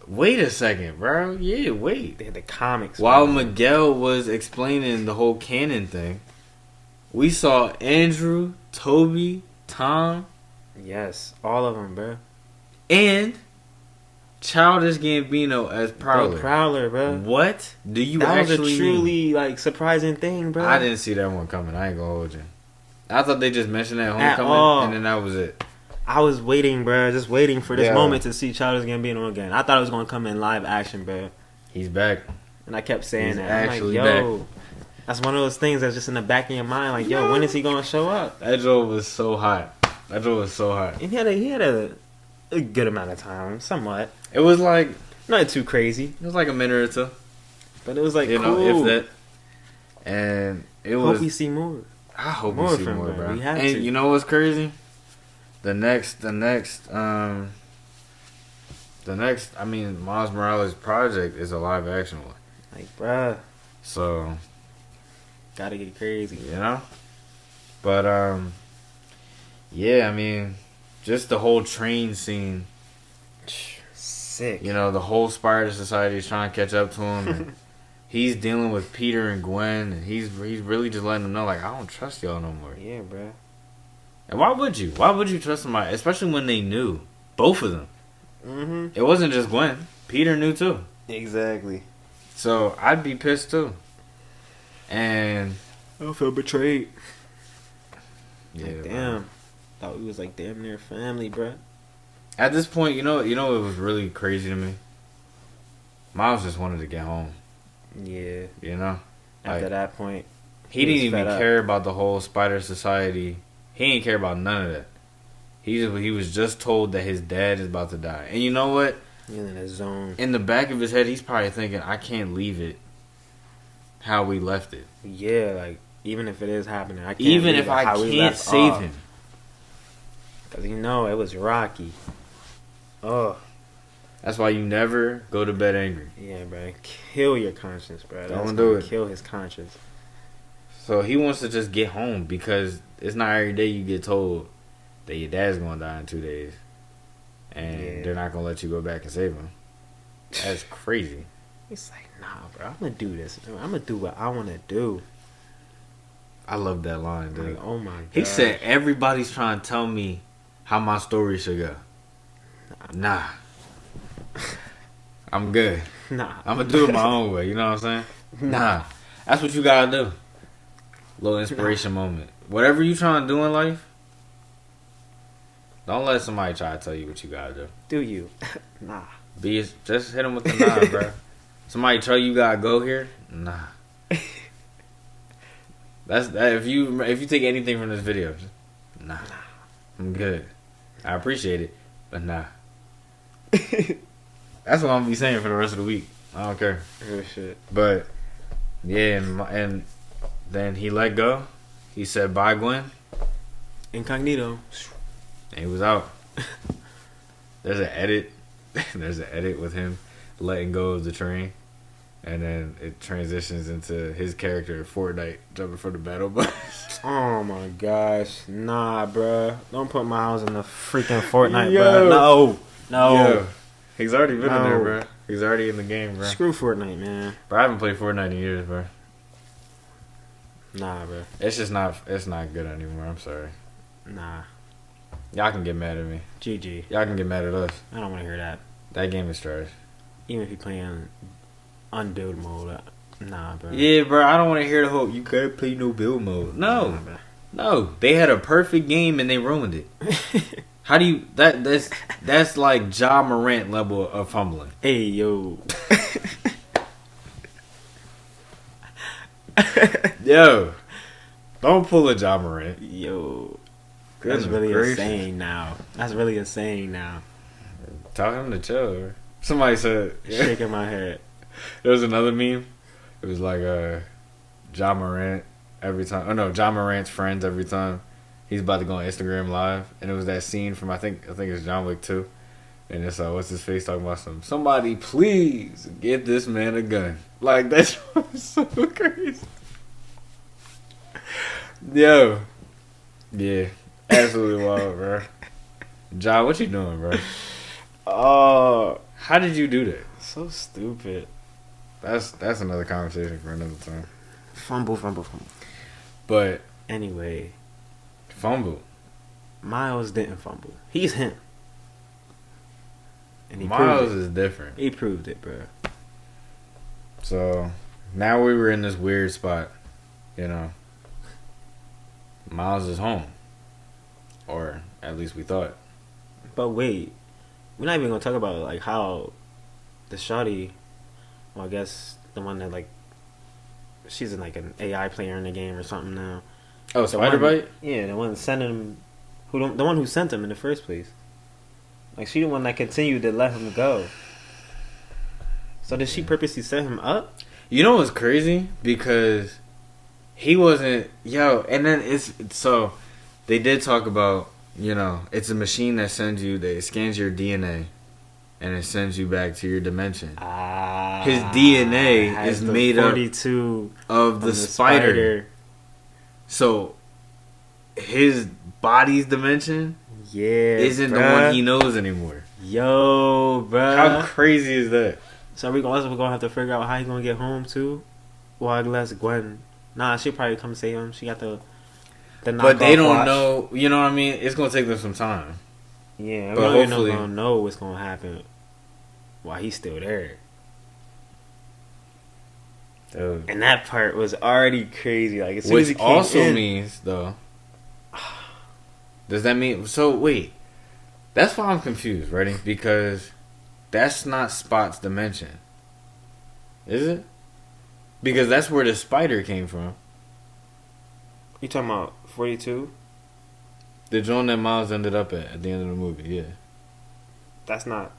Wait a second, bro. Yeah, wait. They had the comics. While bro. Miguel was explaining the whole canon thing, we saw Andrew, Toby, Tom, Yes, all of them, bro. and Childish Gambino as Prowler. Prowler, bro. What do you That was a actually mean? truly like surprising thing, bro. I didn't see that one coming. I ain't gonna hold you. I thought they just mentioned that At Homecoming, all. and then that was it. I was waiting, bro, just waiting for this Yeah. moment to see Childish Gambino again. I thought it was gonna come in live action, bro, He's back. and I kept saying He's that. I'm actually like, yo, that's one of those things that's just in the back of your mind, like, yo, when is he gonna show up? That joke was so hot. That joke was so hot. And he had a good amount of time, somewhat, It was like not too crazy, a minute or two. but it was like You cool. know, if that. And it Hope was. we see more. I hope more we see from more, him, bro. we have And to. you know what's crazy? The next, I mean, Miles Morales' project is a live action one. Like, bruh, So, gotta get crazy. you know? But, yeah, I mean, just the whole train scene, Sick. you know, the whole Spider Society is trying to catch up to him. And he's dealing with Peter and Gwen, and he's really just letting them know, like, I don't trust y'all no more. Yeah, bruh. And why would you? Why would you trust somebody, especially when they knew? Both of them. Mm-hmm. It wasn't just Gwen. Peter knew too. Exactly. So I'd be pissed too. And I feel betrayed. yeah, Like, bro. damn. Thought we was like damn near family, bruh. At this point, you know it was really crazy to me. Miles just wanted to get home. Yeah. You know, After Like, that point, he was didn't even fed up. care about the whole Spider Society. He didn't care about none of that. He was just told that his dad is about to die. And you know what? he's in his zone. In the back of his head, he's probably thinking, I can't leave it how we left it. Yeah, like even if it is happening, I can't. Even leave if it I how we can't left save off. him. Cause you know it was rocky. Oh That's why you never go to bed angry. yeah, bro. Kill your conscience, bro. That's Don't do gonna it. Kill his conscience. So he wants to just get home because it's not every day you get told that your dad's gonna die in 2 days, and Yeah. they're not gonna let you go back and save him. That's crazy. He's like, nah, bro. I'm gonna do this. I'm gonna do what I want to do. I love that line, dude. Like, oh my god. He said everybody's trying to tell me how my story should go. Nah, I'm good. nah. I'm gonna do it my own way. You know what I'm saying? Nah, that's what you gotta do. Little inspiration moment. Whatever you trying to do in life, don't let somebody try to tell you what you gotta do. Do you? Nah. Just hit them with the nod, bro. Somebody tell you gotta go here, nah. That's that. If you take anything from this video, just, nah, I'm good. I appreciate it, but nah. That's what I'm gonna be saying for the rest of the week. I don't care. Real shit. But yeah, and then he let go. He said bye, Gwen, Incognito. and he was out. There's an edit. There's an edit with him letting go of the train, and then it transitions into his character in Fortnite jumping for the battle bus. Oh my gosh. Nah, bruh. Don't put Miles in the freaking Fortnite, Yo. bruh. No. No. Yo, he's already been in there, No. bro. He's already in the game, bro. Screw Fortnite, man. Bro, I haven't played Fortnite in years, bro. Nah, bruh. It's just not. It's not good anymore. I'm sorry. Nah. Y'all can get mad at me. GG. Y'all can get mad at us. I don't want to hear that. That game is trash. Even if you're playing unbuild mode. Nah, bruh. Yeah, bro. I don't want to hear the whole "you can't play no build mode." No, Nah, bruh. no. They had a perfect game and they ruined it. How do you? That's like Ja Morant level of fumbling. Hey, yo. Yo, don't pull a Ja Morant. Yo. That's Goodness really gracious. a saying now. That's really a saying now. Tell him to chill. Bro. Somebody said Shaking my head. there was another meme. It was like Ja Morant every time. Oh no, Ja Morant's friends every time he's about to go on Instagram Live, and it was that scene from I think it's John Wick 2, and it's what's his face talking about somebody please get this man a gun. Like that's so crazy. Yo, yeah, absolutely wild, bro. Ja, what you doing, bro? Oh. How did you do that? So stupid. That's another conversation for another time. Fumble. But Anyway, fumble. Miles didn't fumble. He's him. And he Miles proved it. is different. He proved it, bro. So now we were in this weird spot, you know. Miles is home, or at least we thought. But wait, we're not even gonna talk about like how the shawty, well, I guess the one that like, she's like an AI player in the game or something now. Oh, The one- Spider-Bite? Yeah, the one sending him, the one who sent him in the first place. Like she the one that continued to let him go. So did she purposely set him up? You know what's crazy? Because he wasn't, and then so they did talk about, it's a machine that scans your DNA and it sends you back to your dimension. His DNA is made up 42 of the spider. So his body's dimension isn't the one he knows anymore. Yo, bruh. How crazy is that? So we're gonna have to figure out how he gonna get home too. Well, unless Gwen, she'll probably come save him. She got the but they don't watch. know. You know what I mean? It's gonna take them some time. Yeah, but we're hopefully not gonna know what's gonna happen while he's still there. Dude. And that part was already crazy. Like as soon as he Which came also in, means though. Does that mean so? Wait, that's why I'm confused, right? Because that's not Spot's dimension, is it? Because that's where the spider came from. you talking about 42? The joint that Miles ended up at the end of the movie, yeah. That's not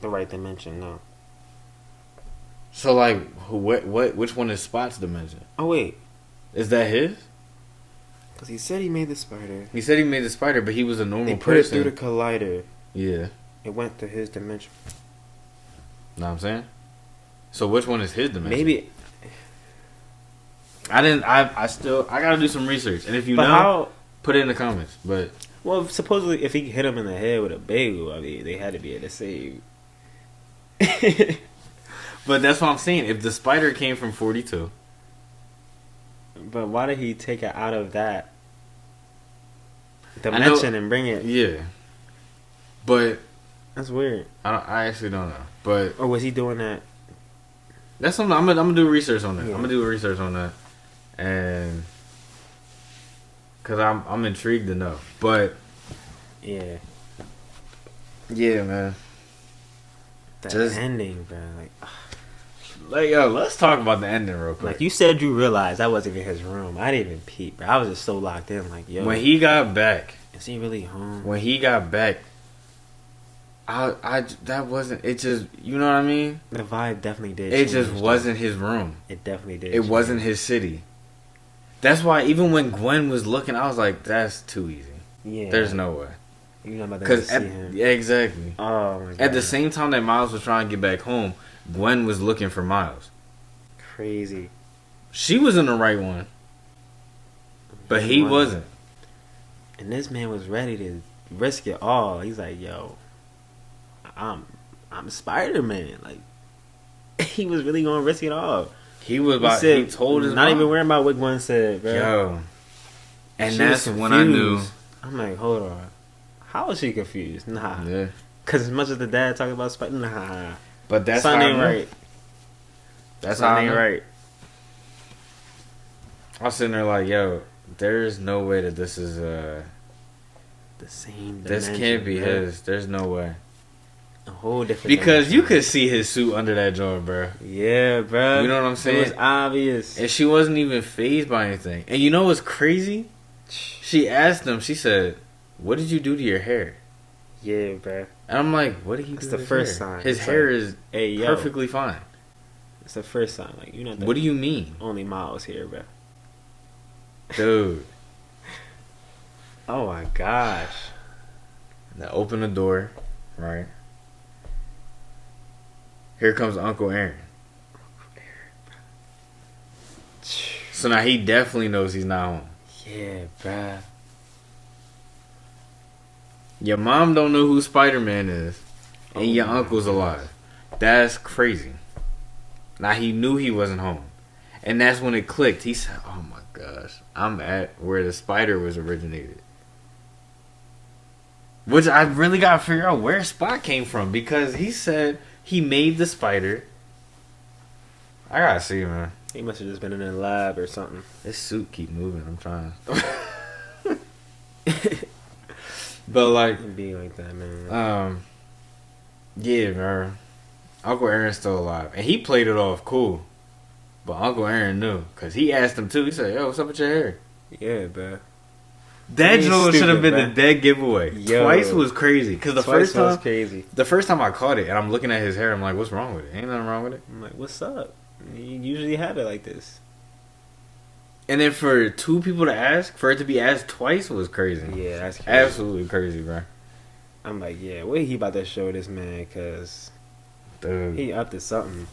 the right dimension, no. So like, which one is Spot's dimension? Oh wait, Is that his? because he said he made the spider. He said he made the spider, but he was a normal They put person. it through the collider. Yeah, It went to his dimension. know what I'm saying? So which one is his dimension? Maybe. I gotta do some research, and if you But know, how? put it in the comments. But Well, supposedly, if he hit him in the head with a bagel, I mean, they had to be able to save. But that's what I'm saying. If the spider came from 42, But why did he take it out of that dimension and bring it? yeah. But That's weird. I actually don't know. But Or was he doing that? that's something I'm gonna do research on that. Yeah. I'm gonna do research on that, and because I'm intrigued to know. But Yeah. yeah, man. That Just- ending, bro. Like, yo, let's talk about the ending real quick. Like you said, you realized that wasn't in his room. I didn't even peep, bro. I was just so locked in. Like, yo, When he got back, is he really home? that wasn't. It just, you know what I mean. The vibe definitely did. It change, just though. wasn't his room. It definitely did. It change. wasn't his city. That's why even when Gwen was looking, I was like, "That's too easy. Yeah. There's no way." You're not about to Because see him. yeah, exactly. Oh my god. At the same time that Miles was trying to get back home, Gwen was looking for Miles. Crazy. She was in the right one, but he wasn't. And this man was ready to risk it all. He's like, "Yo, I'm Spider-Man." Like, he was really gonna risk it all. He was about. said, He told his not mom. even worrying about what Gwen said, bro. Yo, and She that's was when I knew. confused. I'm like, hold on. How is she confused? Nah. Yeah, Because as much as the dad talking about Spider, nah. but that's Son how I ain't knew. right. That's how Son I ain't knew. right. I was sitting there like, yo, there's no way that this is The same. this dimension, can't be bro. his. There's no way. A whole different. Because you dimension. could see his suit under that joint, bro. Yeah, bro. You know what I'm saying? It was obvious. And she wasn't even fazed by anything. And you know what's crazy? She asked him, she said, "What did you do to your hair?" Yeah, bro. And I'm like, what did he do That's to the his first hair? sign. His It's hair like, is Hey, yo. perfectly fine. It's the first sign. Like, you're not the What do you mean? only Miles here, bro. Dude. Oh my gosh. Now open the door, right? Here comes Uncle Aaron. So now he definitely knows he's not home. Yeah, bruh. Your mom don't know who Spider-Man is, and Oh your my uncle's God. alive. That's crazy. Now he knew he wasn't home. And that's when it clicked. He said, oh my gosh, I'm at where the spider was originated. Which I really gotta figure out where Spot came from, because he said he made the spider. I gotta see, man. He must have just been in a lab or something. This suit keep moving. I'm trying. But like, It'd be like that, man. yeah, man. Uncle Aaron's still alive, and he played it off cool. But Uncle Aaron knew, cause he asked him too. He said, "Yo, what's up with your hair?" Yeah, bro. That He's joke should have been stupid, the dead giveaway. Yo. Twice was crazy, cause the first time, crazy. the first time I caught it, and I'm looking at his hair, I'm like, "What's wrong with it? Ain't nothing wrong with it." I'm like, what's up? You usually have it like this. And then for two people to ask, for it to be asked twice was crazy. Yeah, that's crazy. Absolutely crazy, bro. I'm like, yeah, what he about to show this man? Cause Dude. he up to something.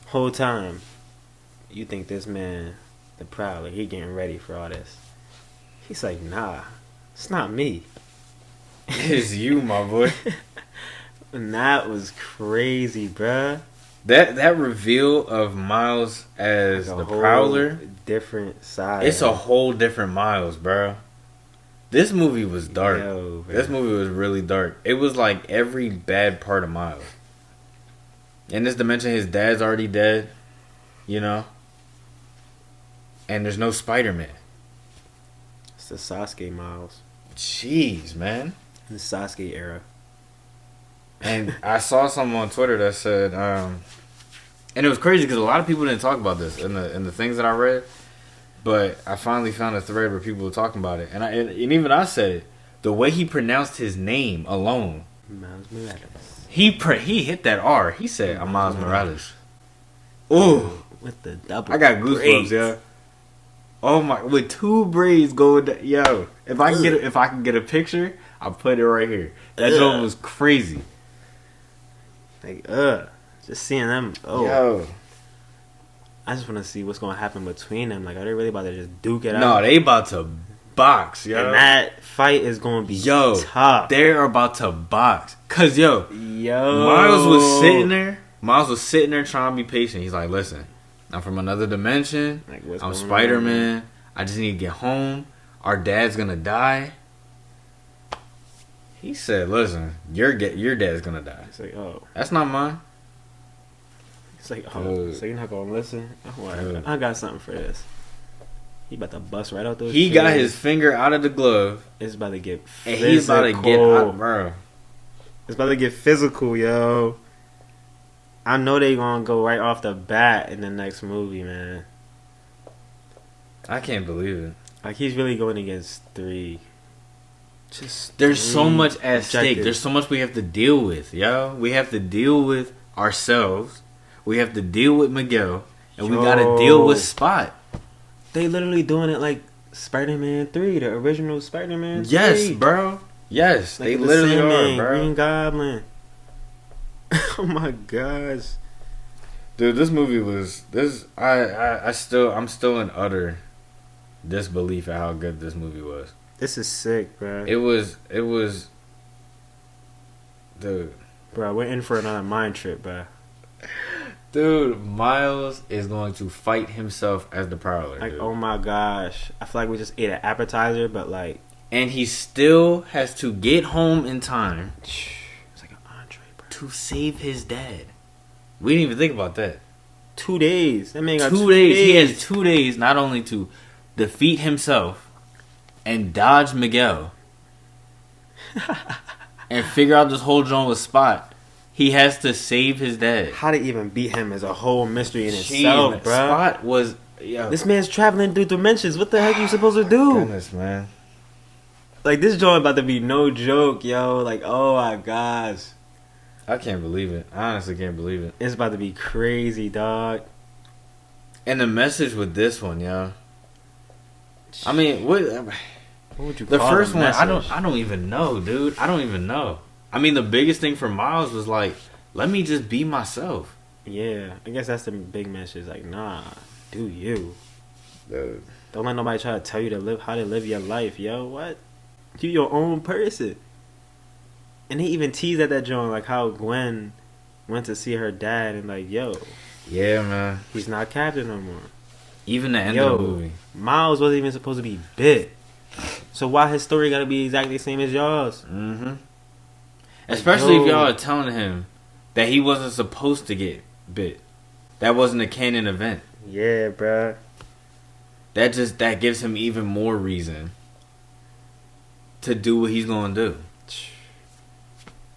Whole time, you think this man, the Prowler, he getting ready for all this. He's like, nah, it's not me. It's you, my boy. And that was crazy, bruh. That reveal of Miles as Like the a whole Prowler, different side. it's a whole different Miles, bro. This movie was dark. Yo, This movie was really dark. It was like every bad part of Miles. In this dimension, his dad's already dead, you know? And there's no Spider-Man. It's the Sasuke Miles. Jeez, man. The Sasuke era. And I saw something on Twitter that said, and it was crazy because a lot of people didn't talk about this in the things that I read. But I finally found a thread where people were talking about it, and even I said it. The way he pronounced his name alone, Miles Morales. he hit that R. He said, "I'm Miles Morales." Ooh, With the double. I got goosebumps, braids. yo. Oh my, with two braids going down, yo. If I can get a picture, I'll put it right here. That joke was crazy. Like, just seeing them. Oh, Yo. I just want to see what's gonna happen between them. Like, are they really about to just duke it out? No, they about to box, yo. And that fight is gonna be tough. They're about to box. Cause yo, Yo, Miles was sitting there. Miles was sitting there trying to be patient. He's like, "Listen, I'm from another dimension. Like, what's I'm going on, Spider-Man. man? I just need to get home. Our dad's gonna die." He said, "Listen, your dad's gonna die. It's like, oh, That's not mine." it's like, oh, so you're not gonna listen? Oh, I got something for this. He about to bust right out those. He chairs. got his finger out of the glove, It's about to get and physical. he's about to get out, bro. It's about to get physical, yo. I know they gonna go right off the bat in the next movie, man. I can't believe it. Like, he's really going against three. There's so much at stake. objectives. There's so much we have to deal with, yo. We have to deal with ourselves. We have to deal with Miguel, and we gotta deal with Spot. They literally doing it like Spider-Man 3, the original Spider-Man 3. Yes, bro. Yes, Like they the literally Sandman, are, bro. Green Goblin. Oh my gosh. Dude, this movie was this. I'm still in utter disbelief at how good this movie was. This is sick, bro. It was, dude. Bro, we're in for another mind trip, bro. Dude, Miles is going to fight himself as the Prowler. Like, dude. oh my gosh. I feel like we just ate an appetizer, but like, And he still has to get home in time it's like an entree, bro. to save his dad. We didn't even think about that. 2 days. That man got 2 days. He has 2 days not only to defeat himself and dodge Miguel and figure out this whole joint with Spot. He has to save his dad. How to even beat him is a whole mystery in itself, Jeez, bro. Spot was... Yo, This man's traveling through dimensions. What the heck you supposed to do? goodness, man. Like, this joint about to be no joke, yo. Like, oh my gosh. I can't believe it. I honestly can't believe it. It's about to be crazy, dog. And the message with this one, yo. I mean, what would you the call first the one? message? I don't even know, dude. I don't even know. I mean, the biggest thing for Miles was like, let me just be myself. Yeah, I guess that's the big message. Like, nah, do you. Dude. Don't let nobody try to tell you to live how to live your life, yo. What? You your own person. And he even teased at that joint, like how Gwen went to see her dad and like, yo, Yeah, man. he's not Captain no more. Even the end Yo, of the movie. Miles wasn't even supposed to be bit. So why his story gotta be exactly the same as y'all's? Mm-hmm. Especially if yo. y'all are telling him that he wasn't supposed to get bit. That wasn't a canon event. Yeah, bruh. That gives him even more reason to do what he's gonna do.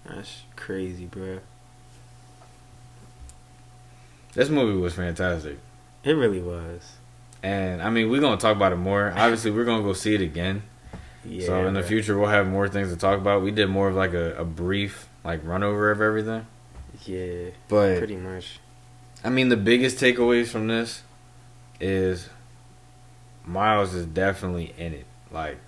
That's crazy, bruh. This movie was fantastic. It really was. And I mean, we're gonna talk about it more. Obviously, we're gonna go see it again. Yeah. So in the bruh. future, we'll have more things to talk about. We did more of like a brief like run over of everything. Yeah. But Pretty much. I mean, the biggest takeaways from this is Miles is definitely in it. Like,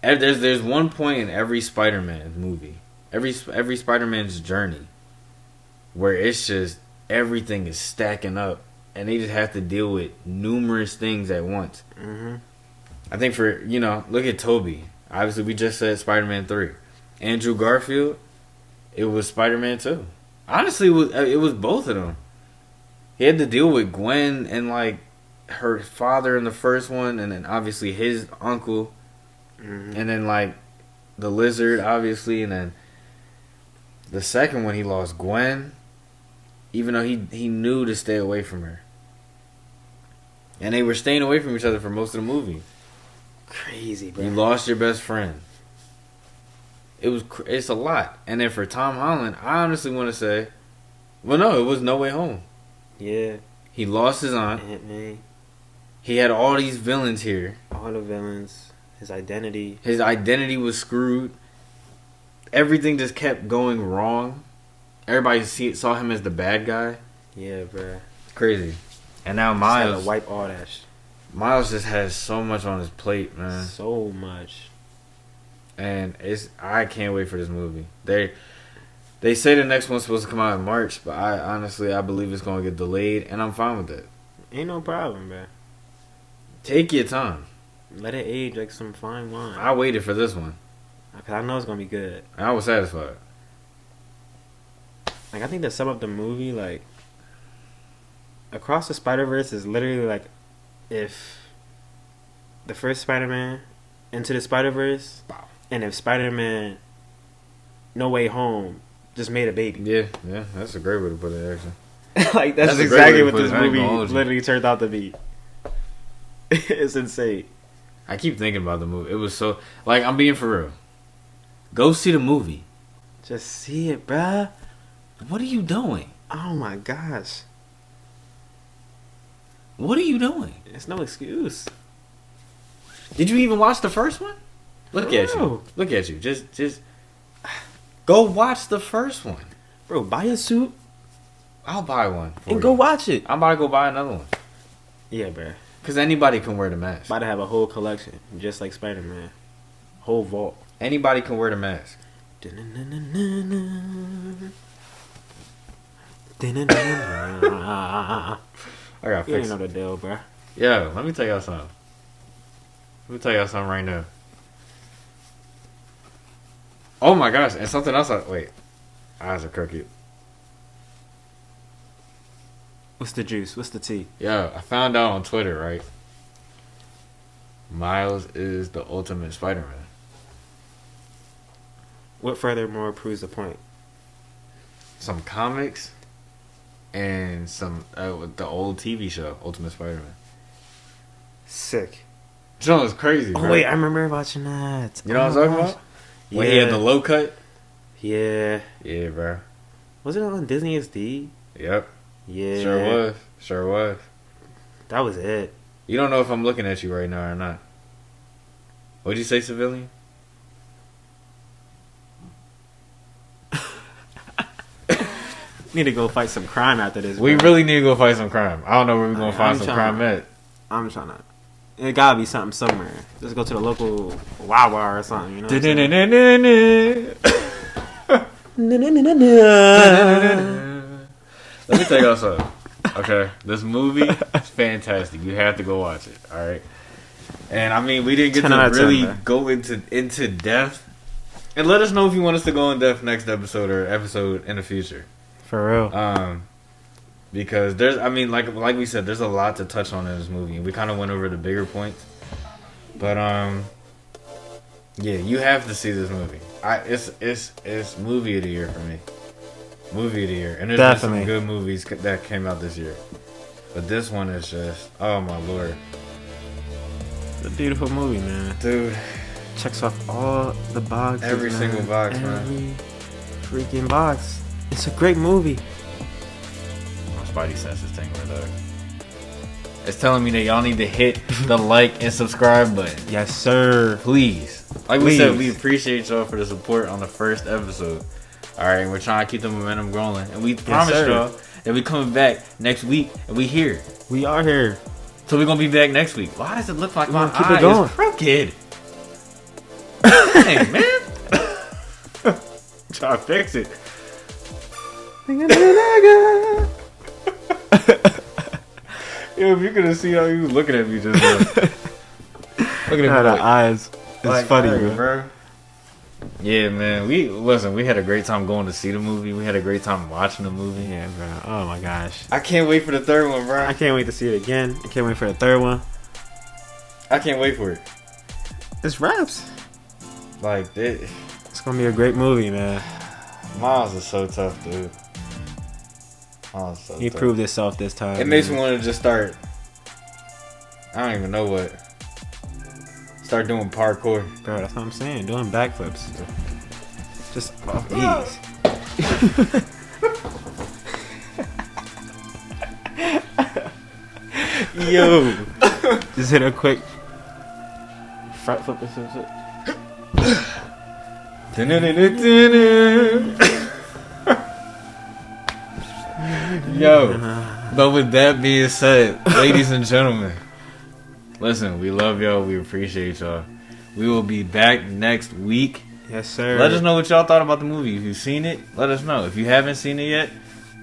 there's one point in every Spider-Man movie, every Spider-Man's journey, where it's just everything is stacking up, and they just have to deal with numerous things at once. Mm-hmm. I think look at Toby. Obviously, we just said Spider-Man 3. Andrew Garfield, it was Spider-Man 2. Honestly, it was both of them. He had to deal with Gwen and like her father in the first one, and then obviously his uncle, and then like the Lizard, obviously, and then the second one he lost Gwen, even though he knew to stay away from her, and they were staying away from each other for most of the movie. Crazy, bro. You lost your best friend. It's a lot, and then for Tom Holland, I honestly want to say, well, no, it was No Way Home. Yeah. He lost his aunt. Ant-Man. He had all these villains here. All the villains. His identity. His identity was screwed. Everything just kept going wrong. Everybody saw him as the bad guy. Yeah, bro. Crazy. And now Just Miles. had to wipe all that shit. Miles just has so much on his plate, man. So much. And I can't wait for this movie. They say the next one's supposed to come out in March, but I believe it's going to get delayed, and I'm fine with that. Ain't no problem, bro. Take your time. Let it age like some fine wine. I waited for this one. Because I know it's going to be good. And I was satisfied. Like, I think to sum up the movie, like, Across the Spider-Verse is literally like if the first Spider-Man Into the Spider-Verse and if Spider-Man No Way Home just made a baby. Yeah, that's a great way to put it, actually. Like, that's a great way exactly to what put this it. I ain't movie gonna hold you. literally turned out to be. It's insane. I keep thinking about the movie. It was so... Like, I'm being for real. Go see the movie. Just see it, bruh. What are you doing? Oh my gosh. What are you doing? It's no excuse. Did you even watch the first one? Look at you. No. Look at you. Just... Go watch the first one. Bro, buy a suit I'll buy one. For and you. go watch it. I'm about to go buy another one. Yeah, bruh. Because anybody can wear the mask. About to have a whole collection, just like Spider-Man. Whole vault. Anybody can wear the mask. I got You ain't fixed. know the deal, bruh. Yo, let me tell y'all something. Let me tell y'all something right now. Oh my gosh, and something else. Wait. Eyes are crooked. What's the juice? What's the tea? Yo, I found out on Twitter, right? Miles is the ultimate Spider-Man. What furthermore proves the point? Some comics and some the old TV show, Ultimate Spider-Man. Sick. John was crazy, bro. Oh wait, I remember watching that. You know what I'm talking about? When he had the low cut? Yeah. Yeah, bro. Was it on Disney XD? Yep. Yeah. Sure was. That was it. You don't know if I'm looking at you right now or not. What'd you say, civilian? Need to go fight some crime after this. We bro. really need to go fight some crime. I don't know where we're going to find I'm some trying- crime at. I'm trying to. It gotta be something somewhere. Just go to the local Wawa or something, you know what I'm saying? Let me tell y'all something. Okay, this movie is fantastic. You have to go watch it. All right, and I mean, we didn't get 10 to out of 10, really man. go into depth. And let us know if you want us to go in depth next episode or episode in the future. For real. Because there's, I mean, like we said, there's a lot to touch on in this movie. We kind of went over the bigger points, but yeah, you have to see this movie. It's movie of the year for me. Movie of the year, and there's been some good movies that came out this year, but this one is just, oh my lord, It's a beautiful movie, man. dude. Checks off all the boxes. Every single box, man. Every freaking box. It's a great movie. My Spidey sense is tingling, dog. It's telling me that y'all need to hit the like and subscribe button. Yes, sir. Please. Like we Please. said, we appreciate y'all for the support on the first episode. Alright, we're trying to keep the momentum going. And we promise y'all that we coming back next week and we here. We are here. So we're gonna be back next week. Why does it look like my keep eye it going. is crooked? Dang, man. Try to fix it. Yo, if you could have seen how he was looking at me just now. Look at him. The eyes. It's like, funny, hey, bro. Yeah, man. We had a great time going to see the movie. We had a great time watching the movie. Yeah, bro. Oh my gosh. I can't wait for the third one, bro. I can't wait to see it again. I can't wait for the third one. I can't wait for it. It's raps. Like, It's gonna be a great movie, man. Miles is so tough, dude. Miles is so He tough. proved himself this time. It makes me man. want to just start. I don't even know what. Start doing parkour. Bro, that's what I'm saying. Doing backflips. Just off ease. Yo. Just hit a quick front flip or some shit. Yo. But with that being said, ladies and gentlemen, listen, we love y'all. We appreciate y'all. We will be back next week. Yes, sir. Let us know what y'all thought about the movie. If you've seen it, let us know. If you haven't seen it yet,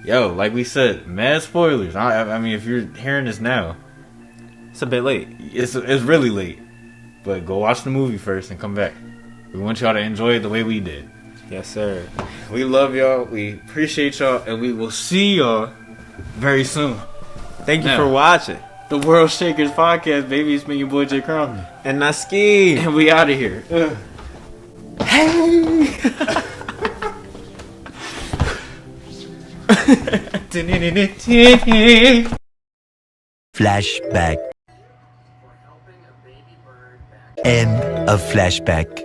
yo, like we said, mad spoilers. I mean, if you're hearing this now, It's a bit late. it's really late. But go watch the movie first and come back. We want y'all to enjoy it the way we did. Yes, sir. We love y'all. We appreciate y'all. And we will see y'all very soon. Thank you Now, for watching. The World Shakers Podcast, baby. It's me, your boy, Jay Crown. And Naski. And we out of here. Flashback. End of flashback.